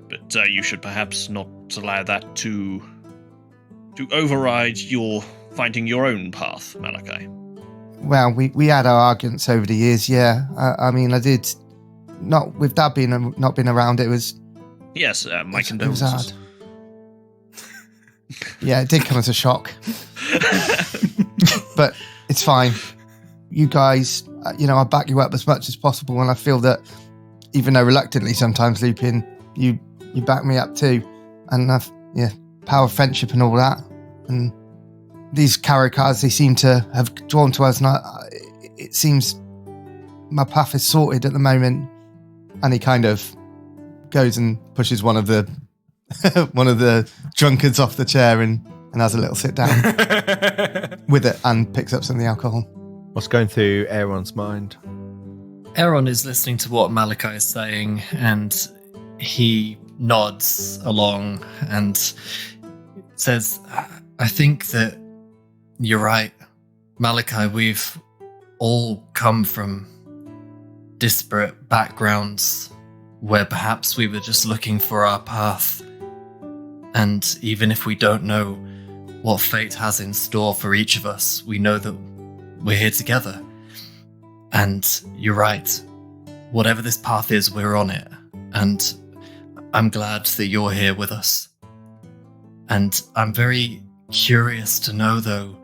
But you should perhaps not allow that to override your finding your own path, Malachi. Well, we had our arguments over the years, yeah. I mean, I did... Not with Dad not being around, it was... Yes, my it condolences. was hard. Yeah, it did come as a shock. But it's fine. You guys, I back you up as much as possible, and I feel that, even though reluctantly sometimes, Lupin, you back me up too. And power of friendship and all that. And these tarot cards, they seem to have drawn to us, and it seems my path is sorted at the moment. And he kind of goes and pushes one of the drunkards off the chair and has a little sit down with it and picks up some of the alcohol. What's going through Aaron's mind? Aaron is listening to what Malachi is saying, and he nods along and says, I think that you're right, Malachi. We've all come from disparate backgrounds where perhaps we were just looking for our path. And even if we don't know what fate has in store for each of us, we know that we're here together. And you're right. Whatever this path is, we're on it. And I'm glad that you're here with us. And I'm very curious to know, though,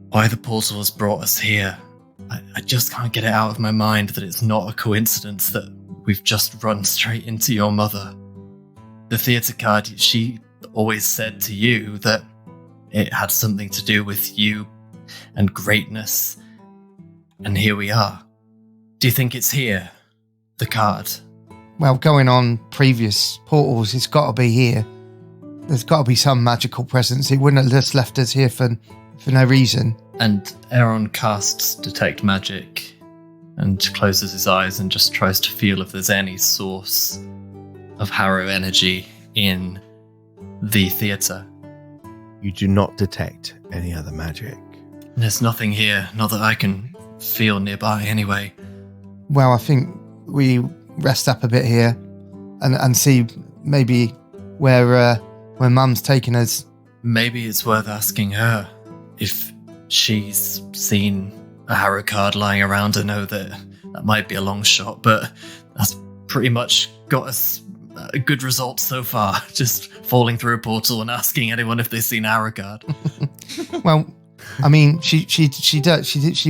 why the portal has brought us here. I just can't get it out of my mind that it's not a coincidence that we've just run straight into your mother. The theatre card, she always said to you that it had something to do with you and greatness. And here we are. Do you think it's here, the card? Well, going on previous portals, it's got to be here. There's got to be some magical presence. It wouldn't have just left us here for no reason. And Aaron casts Detect Magic and closes his eyes and just tries to feel if there's any source of Harrow energy in the theatre. You do not detect any other magic. There's nothing here, not that I can feel nearby anyway. Well, I think we rest up a bit here and see maybe where Mum's taken us. Maybe it's worth asking her if she's seen a Harrow card lying around. I know that might be a long shot, but that's pretty much got us a good result so far. Just falling through a portal and asking anyone if they've seen a Harrow card. Well, I mean, she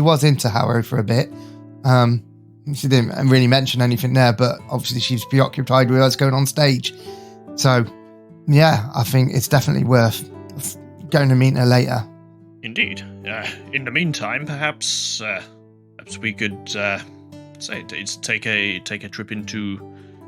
was into Harrow for a bit. She didn't really mention anything there, but obviously she's preoccupied with us going on stage. So, yeah, I think it's definitely worth going to meet her later. Indeed. In the meantime, perhaps we could take a trip into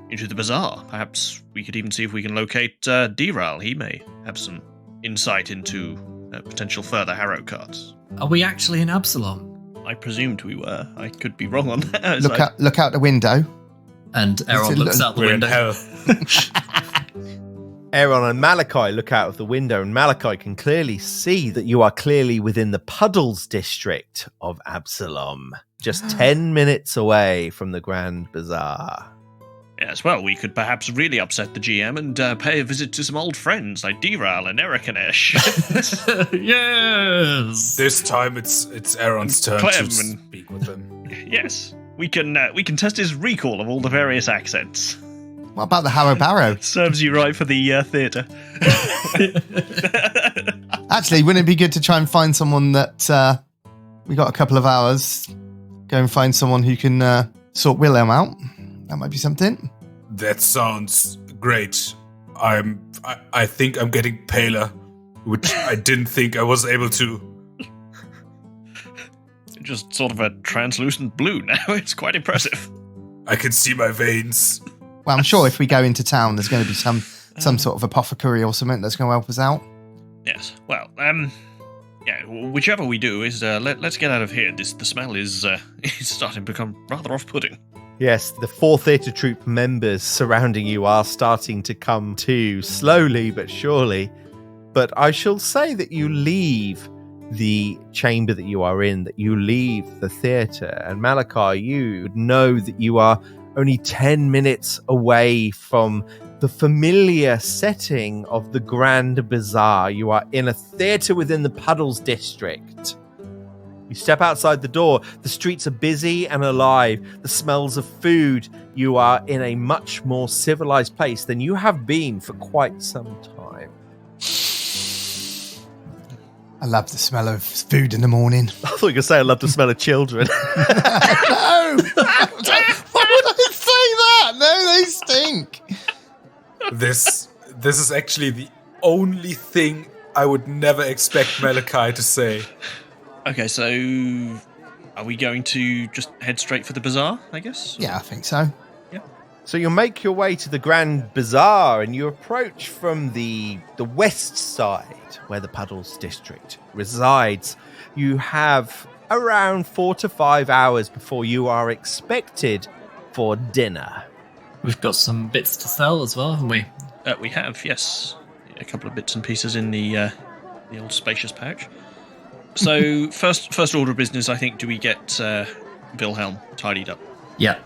the bazaar. Perhaps we could even see if we can locate Diral. He may have some insight into potential further Harrow cards. Are we actually in Absalom? I presumed we were. I could be wrong on that. Look out the window. And Aaron looks out the window. Aaron and Malachi look out of the window, and Malachi can clearly see that you are clearly within the Puddles district of Absalom, just 10 minutes away from the Grand Bazaar. Yes, well, we could perhaps really upset the GM and pay a visit to some old friends like Diral and Erikanesh. Yes! This time it's Aaron's turn to speak with them. Yes, we can test his recall of all the various accents. What about the Harrow Barrow? Serves you right for the theatre. Actually, wouldn't it be good to try and find someone that we got a couple of hours? Go and find someone who can sort Wilhelm out. That might be something. That sounds great. I think I'm getting paler, which I didn't think I was able to. Just sort of a translucent blue now. It's quite impressive. I can see my veins. Well, I'm sure if we go into town, there's going to be some sort of apothecary or something that's going to help us out. Yes. Well, yeah. Whichever we do is let's get out of here. The smell is starting to become rather off-putting. Yes, the 4 theatre troupe members surrounding you are starting to come to, slowly but surely. But I shall say that you leave the chamber that you are in that you leave the theatre. And Malachi, you know that you are only 10 minutes away from the familiar setting of the Grand Bazaar. You are in a theatre within the Puddles district. You step outside the door. The streets are busy and alive. The smells of food. You are in a much more civilized place than you have been for quite some time. I love the smell of food in the morning. I thought you were going to say I love the smell of children. No! Why would I say that? No, they stink. This is actually the only thing I would never expect Malachi to say. Okay, so are we going to just head straight for the bazaar, I guess? Yeah, I think so. So you make your way to the Grand Bazaar and you approach from the west side where the Puddles district resides. You have around 4 to 5 hours before you are expected for dinner. We've got some bits to sell as well, haven't we? We have, yes. A couple of bits and pieces in the old spacious pouch. So first order of business, I think, do we get Wilhelm tidied up? Yeah.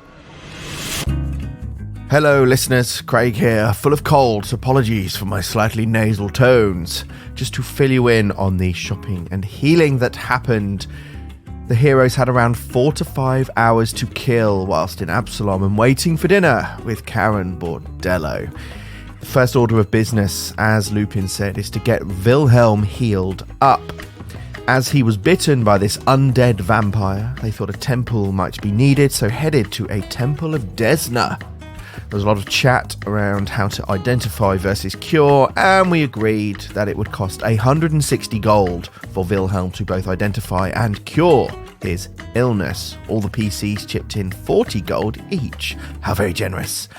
Hello, listeners. Craig here, full of colds. Apologies for my slightly nasal tones. Just to fill you in on the shopping and healing that happened, the heroes had around 4 to 5 hours to kill whilst in Absalom and waiting for dinner with Karen Bordello. The first order of business, as Lupin said, is to get Wilhelm healed up. As he was bitten by this undead vampire, they thought a temple might be needed, so headed to a temple of Desna. There was a lot of chat around how to identify versus cure, and we agreed that it would cost 160 gold for Wilhelm to both identify and cure his illness. All the PCs chipped in 40 gold each. How very generous.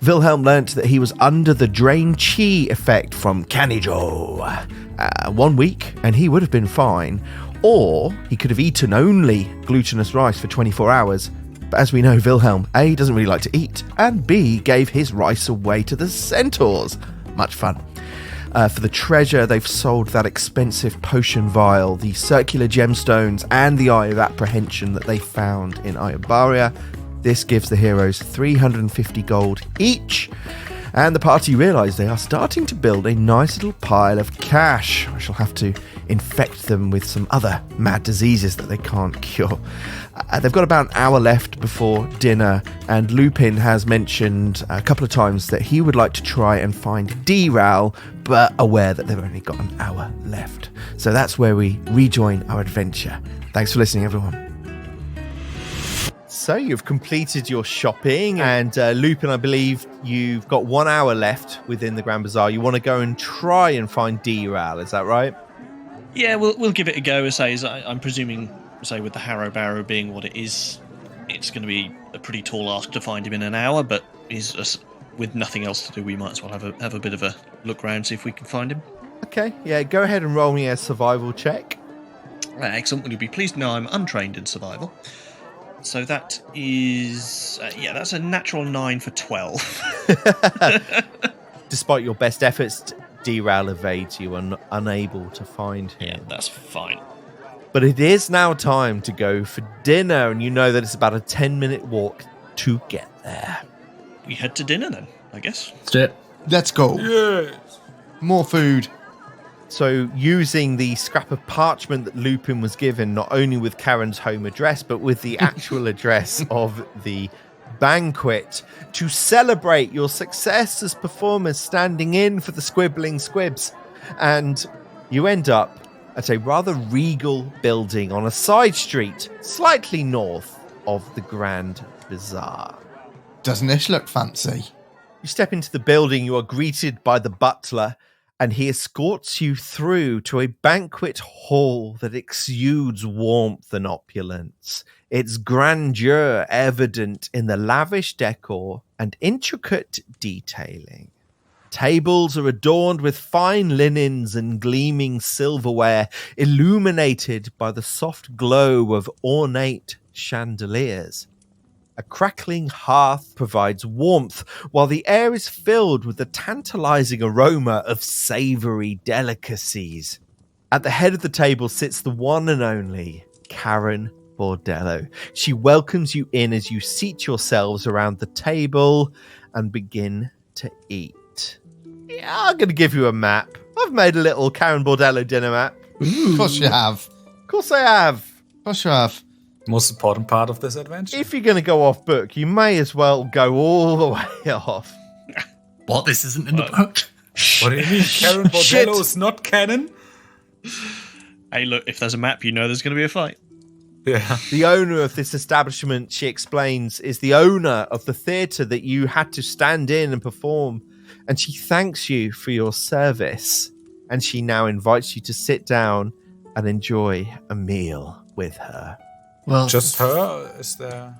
Wilhelm learnt that he was under the drain chi effect from Kanijo. 1 week, and he would have been fine. Or he could have eaten only glutinous rice for 24 hours. But as we know, Wilhelm, A, doesn't really like to eat, and B, gave his rice away to the centaurs. Much fun. For the treasure, they've sold that expensive potion vial, the circular gemstones, and the Eye of Apprehension that they found in Iobaria. This gives the heroes 350 gold each, and the party realise they are starting to build a nice little pile of cash. I shall have to infect them with some other mad diseases that they can't cure. They've got about an hour left before dinner, and Lupin has mentioned a couple of times that he would like to try and find D-Ral, but aware that they've only got an hour left. So that's where we rejoin our adventure. Thanks for listening, everyone. So you've completed your shopping, and Lupin, I believe you've got 1 hour left within the Grand Bazaar. You want to go and try and find D-Ral, is that right? Yeah, we'll give it a go. I'm presuming, with the Harrow Barrow being what it is, it's going to be a pretty tall ask to find him in an hour. But with nothing else to do, we might as well have a bit of a look around, see if we can find him. Okay, yeah. Go ahead and roll me a survival check. Excellent. Will you be pleased to know I'm untrained in survival? So that is that's a natural 9 for 12. Despite your best efforts, D-Ral evades you and unable to find him. Yeah, that's fine. But it is now time to go for dinner, and you know that it's about a 10-minute walk to get there. We head to dinner then, I guess. Let's do it. Let's go. Yes. More food. So using the scrap of parchment that Lupin was given, not only with Karen's home address, but with the actual address of the banquet, to celebrate your success as performers standing in for the Squibbling Squibs. And you end up at a rather regal building on a side street, slightly north of the Grand Bazaar. Doesn't this look fancy? You step into the building, you are greeted by the butler, and he escorts you through to a banquet hall that exudes warmth and opulence, its grandeur evident in the lavish decor and intricate detailing. Tables are adorned with fine linens and gleaming silverware, illuminated by the soft glow of ornate chandeliers. A crackling hearth provides warmth, while the air is filled with the tantalizing aroma of savory delicacies. At the head of the table sits the one and only Karen Bordello. She welcomes you in as you seat yourselves around the table and begin to eat. Yeah, I'm going to give you a map. I've made a little Karen Bordello dinner map. Of course you have. Of course I have. Of course you have. Most important part of this adventure. If you're going to go off book, you may as well go all the way off. What? This isn't in the book? What do you mean? Karen Bordello is not canon? Hey, look, if there's a map, you know there's going to be a fight. Yeah. The owner of this establishment, she explains, is the owner of the theatre that you had to stand in and perform. And she thanks you for your service. And she now invites you to sit down and enjoy a meal with her. Well, Just her? Is there...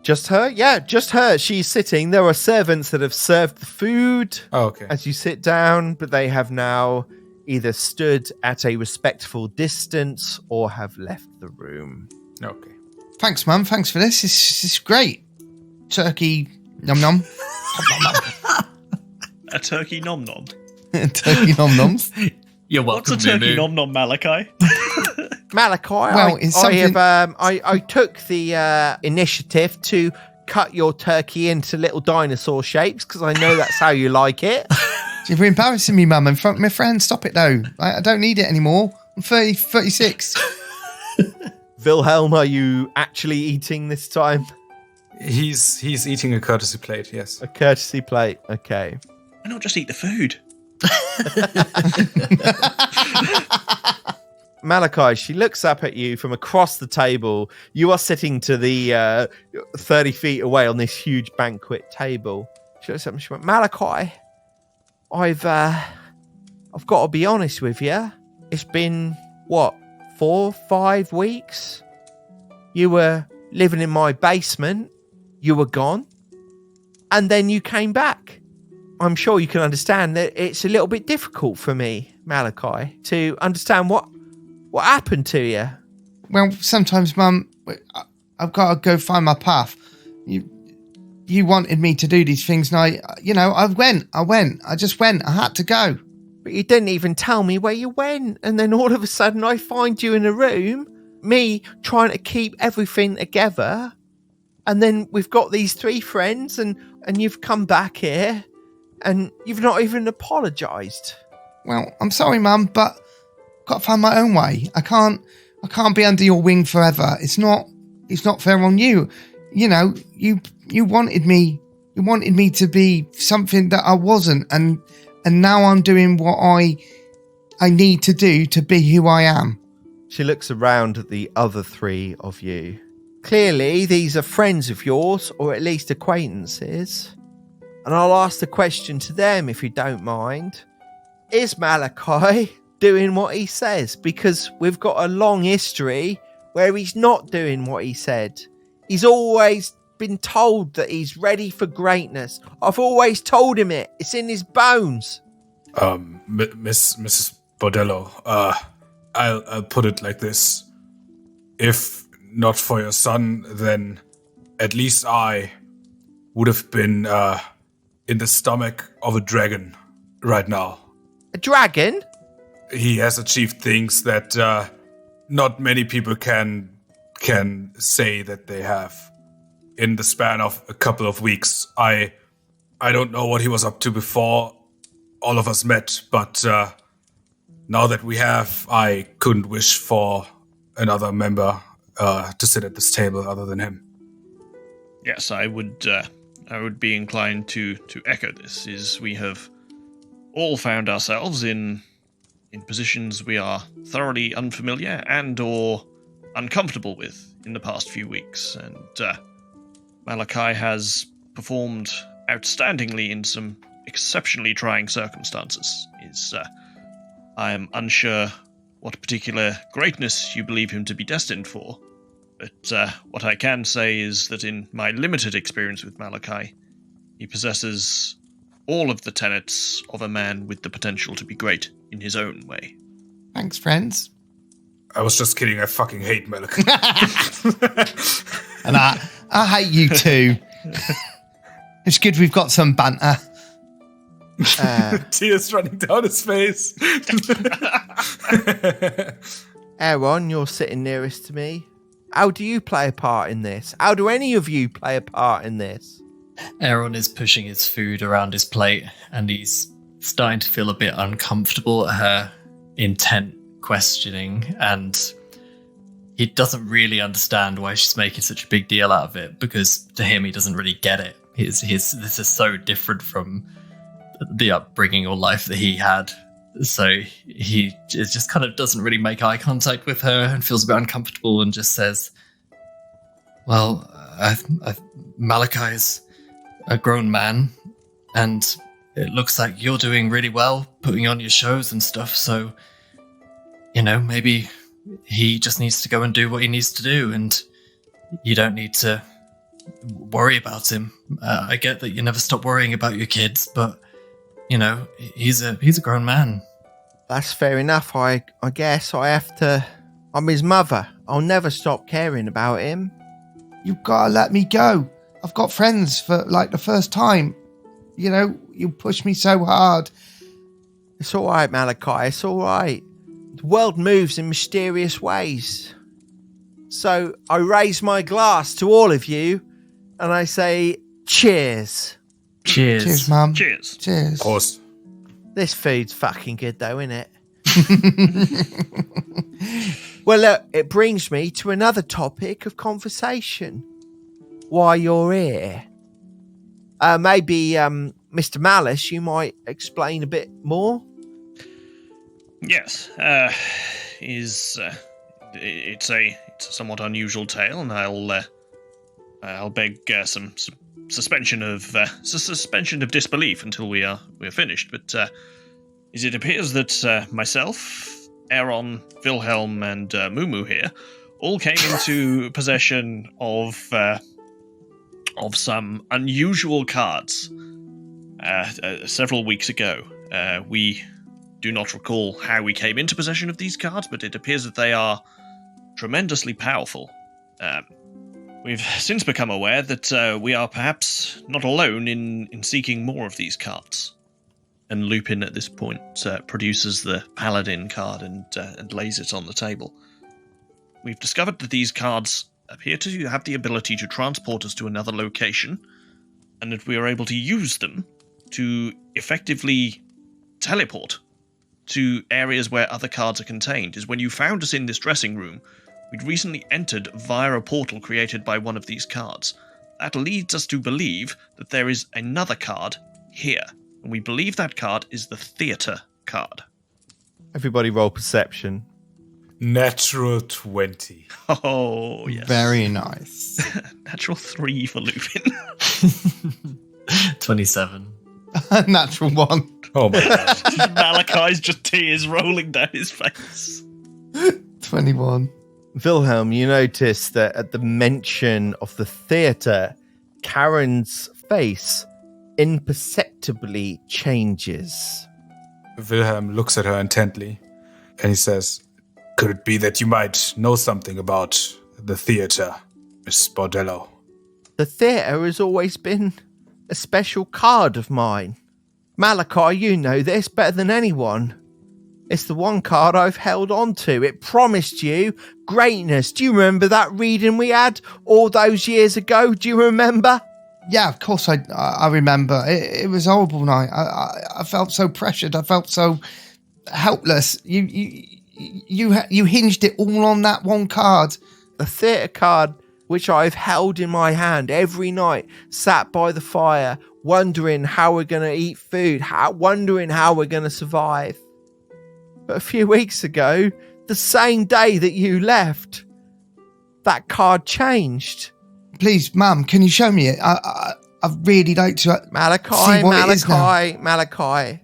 Just her? Yeah, just her. She's sitting. There are servants that have served the food Oh, okay. as you sit down, but they have now either stood at a respectful distance or have left the room. Okay. Thanks, Mum. Thanks for this. This is great. Turkey nom nom. A turkey nom nom. Turkey nom noms. you're What's welcome, a turkey Moo. nom nom, Malachi? Malachi, it's I took the initiative to cut your turkey into little dinosaur shapes because I know that's how you like it. You're embarrassing me, Mum, in front of my friends. Stop it, though. I don't need it anymore. I'm 36. Wilhelm, are you actually eating this time? He's eating a courtesy plate, yes. A courtesy plate, okay. Why not just eat the food? Malachi, she looks up at you from across the table. You are sitting to the 30 feet away on this huge banquet table. She looks up and she went, Malachi, I've got to be honest with you. It's been, 4-5 weeks? You were living in my basement. You were gone. And then you came back. I'm sure you can understand that it's a little bit difficult for me, Malachi, to understand what happened to you. Well, sometimes, Mum, I've got to go find my path. You wanted me to do these things, and I went. I just went. I had to go. But you didn't even tell me where you went. And then all of a sudden I find you in a room, me trying to keep everything together. And then we've got these 3 friends and you've come back here and you've not even apologised. Well, I'm sorry, Mum, but I've got to find my own way. I can't be under your wing forever. It's not fair on you. You know, you wanted me to be something that I wasn't, and now I'm doing what I need to do to be who I am. She looks around at the other 3 of you. Clearly, these are friends of yours, or at least acquaintances. And I'll ask the question to them, if you don't mind. Is Malachi doing what he says? Because we've got a long history where he's not doing what he said. He's always been told that he's ready for greatness. I've always told him it. It's in his bones. Mrs. Bordello, I'll put it like this. If not for your son, then at least I would have been in the stomach of a dragon right now. A dragon? He has achieved things that not many people can say that they have. In the span of a couple of weeks, I don't know what he was up to before all of us met, but now that we have, I couldn't wish for another member to sit at this table other than him. Yes, I would be inclined to echo this. Is we have all found ourselves in positions we are thoroughly unfamiliar and or uncomfortable with in the past few weeks, and Malachi has performed outstandingly in some exceptionally trying circumstances. I am unsure what particular greatness you believe him to be destined for, but what I can say is that in my limited experience with Malachi, he possesses all of the tenets of a man with the potential to be great in his own way. Thanks, friends. I was just kidding. I fucking hate Malachi. And I hate you too. It's good we've got some banter. Tears running down his face. Aaron, you're sitting nearest to me. How do you play a part in this? How do any of you play a part in this? Aaron is pushing his food around his plate, and he's starting to feel a bit uncomfortable at her intent questioning, and he doesn't really understand why she's making such a big deal out of it, because to him, he doesn't really get it. This is so different from the upbringing or life that he had. So he just kind of doesn't really make eye contact with her and feels a bit uncomfortable and just says, well, Malachi is a grown man, and it looks like you're doing really well putting on your shows and stuff, so, maybe he just needs to go and do what he needs to do, and you don't need to worry about him. I get that you never stop worrying about your kids, but, he's a grown man. That's fair enough. I guess I have to... I'm his mother. I'll never stop caring about him. You've got to let me go. I've got friends for, the first time. You push me so hard. It's all right, Malachi. It's all right. The world moves in mysterious ways. So I raise my glass to all of you, and I say, cheers. Cheers. Cheers, Mum. Cheers. Cheers. Of course. This food's fucking good though, innit? Well, look, it brings me to another topic of conversation. Why you're here. Maybe, Mr. Malice, you might explain a bit more? Yes. It's a somewhat unusual tale, and I'll beg some suspension of disbelief until we are finished. But it appears that myself, Aaron, Wilhelm, and Mumu here all came into possession of some unusual cards several weeks ago. We do not recall how we came into possession of these cards, but it appears that they are tremendously powerful. We've since become aware that we are perhaps not alone in seeking more of these cards. And Lupin at this point produces the Paladin card and lays it on the table. We've discovered that these cards appear to have the ability to transport us to another location, and that we are able to use them to effectively teleport to areas where other cards are contained. Is when you found us in this dressing room, we'd recently entered via a portal created by one of these cards. That leads us to believe that there is another card here, and we believe that card is the theatre card. Everybody roll perception. Natural 20. Oh, yes. Very nice. Natural 3 for Lupin. 27. Natural 1. Oh my god. Malachi's just tears rolling down his face. 21. Wilhelm, you notice that at the mention of the theatre, Karen's face imperceptibly changes. Wilhelm looks at her intently, and he says, could it be that you might know something about the theatre, Miss Bordello? The theatre has always been a special card of mine. Malachi, you know this better than anyone. It's the one card I've held on to. It promised you greatness. Do you remember that reading we had all those years ago? Do you remember? Yeah, of course I remember. It was a horrible night. I felt so pressured. I felt so helpless. You hinged it all on that one card. The theatre card, which I've held in my hand every night, sat by the fire, wondering how we're going to eat food, wondering how we're going to survive. But a few weeks ago, the same day that you left, that card changed. Please, Mum, can you show me it? I'd really like to Malachi. Are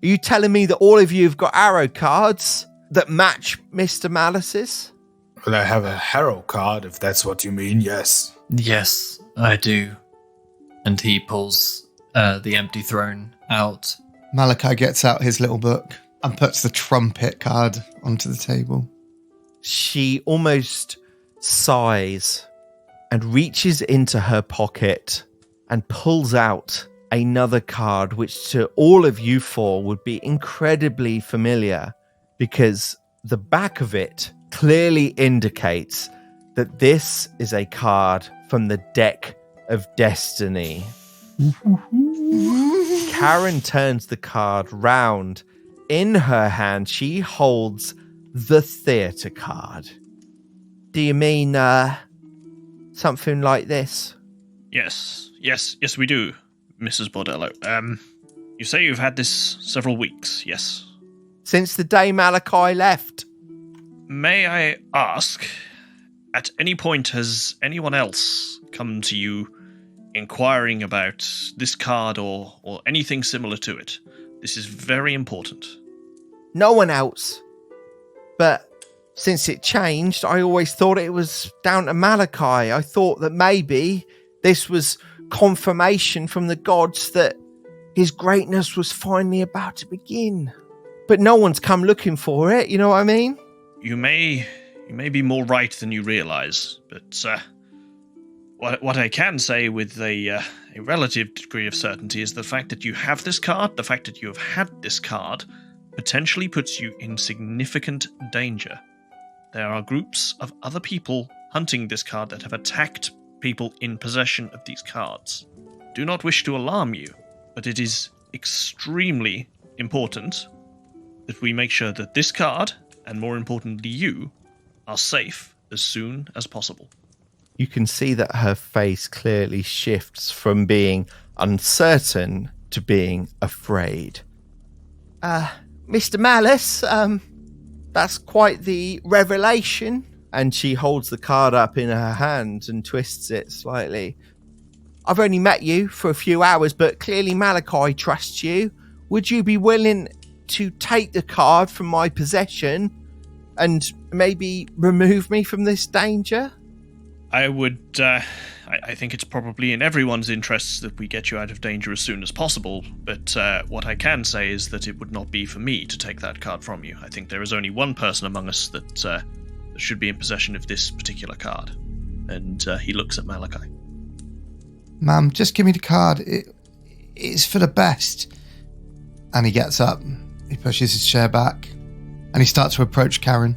you telling me that all of you have got arrow cards that match Mr. Malice's? Well, I have a Harrow card, if that's what you mean, yes. Yes, I do. And he pulls the empty throne out. Malachi gets out his little book and puts the trumpet card onto the table. She almost sighs and reaches into her pocket and pulls out another card, which to all of you four would be incredibly familiar, because the back of it clearly indicates that this is a card from the deck of destiny. Karen turns the card round. In her hand, she holds the theatre card. Do you mean something like this? Yes, we do, Mrs. Bordello. You say you've had this several weeks, yes? Since the day Malachi left. May I ask, at any point has anyone else come to you inquiring about this card or anything similar to it? This is very important. No one else. But since it changed, I always thought it was down to Malachi. I thought that maybe this was confirmation from the gods that his greatness was finally about to begin. But no one's come looking for it, you know what I mean? You may be more right than you realize, but what I can say with a relative degree of certainty is the fact that you have this card, the fact that you have had this card, potentially puts you in significant danger. There are groups of other people hunting this card that have attacked people in possession of these cards. Do not wish to alarm you, but it is extremely important that we make sure that this card, and more importantly you, are safe as soon as possible. You can see that her face clearly shifts from being uncertain to being afraid. Mr. Malice, that's quite the revelation. And she holds the card up in her hand and twists it slightly. I've only met you for a few hours, but clearly Malachi trusts you. Would you be willing to take the card from my possession and maybe remove me from this danger? I would, I think it's probably in everyone's interests that we get you out of danger as soon as possible, but what I can say is that it would not be for me to take that card from you. I think there is only one person among us that should be in possession of this particular card. And he looks at Malachi. Ma'am, just give me the card. It's for the best. And he gets up, he pushes his chair back, and he starts to approach Karen.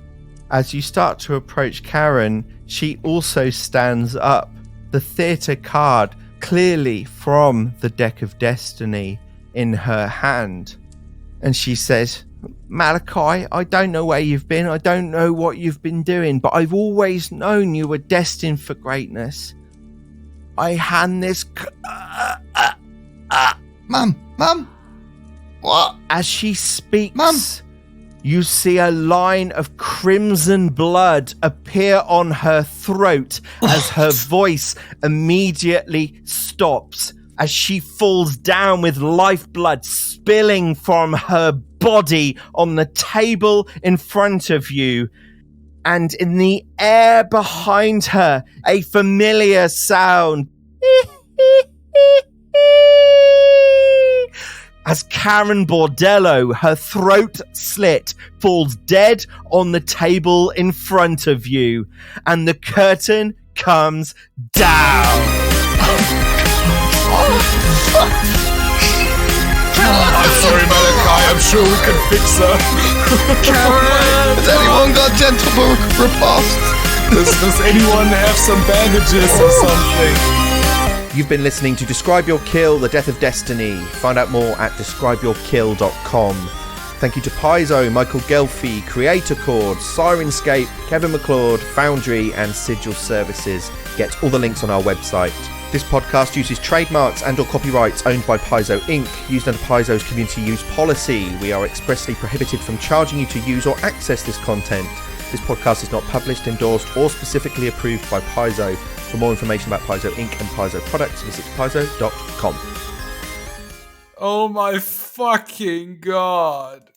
As you start to approach Karen, she also stands up. The theatre card, clearly from the deck of destiny, in her hand. And she says, Malachi, I don't know where you've been. I don't know what you've been doing, but I've always known you were destined for greatness. I hand this... Mum? What? As she speaks... Mum? You see a line of crimson blood appear on her throat as her voice immediately stops, as she falls down with lifeblood spilling from her body on the table in front of you. And in the air behind her, a familiar sound. As Karen Bordello, her throat slit, falls dead on the table in front of you, and the curtain comes down. I'm sorry, Malachi. I'm sure we can fix her. Has anyone got gentle repast? Does anyone have some bandages or something? You've been listening to Describe Your Kill, The Death of Destiny. Find out more at describeyourkill.com. Thank you to Paizo, Michael Gelfi, Creator Chord, Sirenscape, Kevin McLeod, Foundry, and Sigil Services. Get all the links on our website. This podcast uses trademarks and/or copyrights owned by Paizo Inc., used under Paizo's community use policy. We are expressly prohibited from charging you to use or access this content. This podcast is not published, endorsed, or specifically approved by Paizo. For more information about Paizo Inc. and Paizo products, visit paizo.com. Oh my fucking god.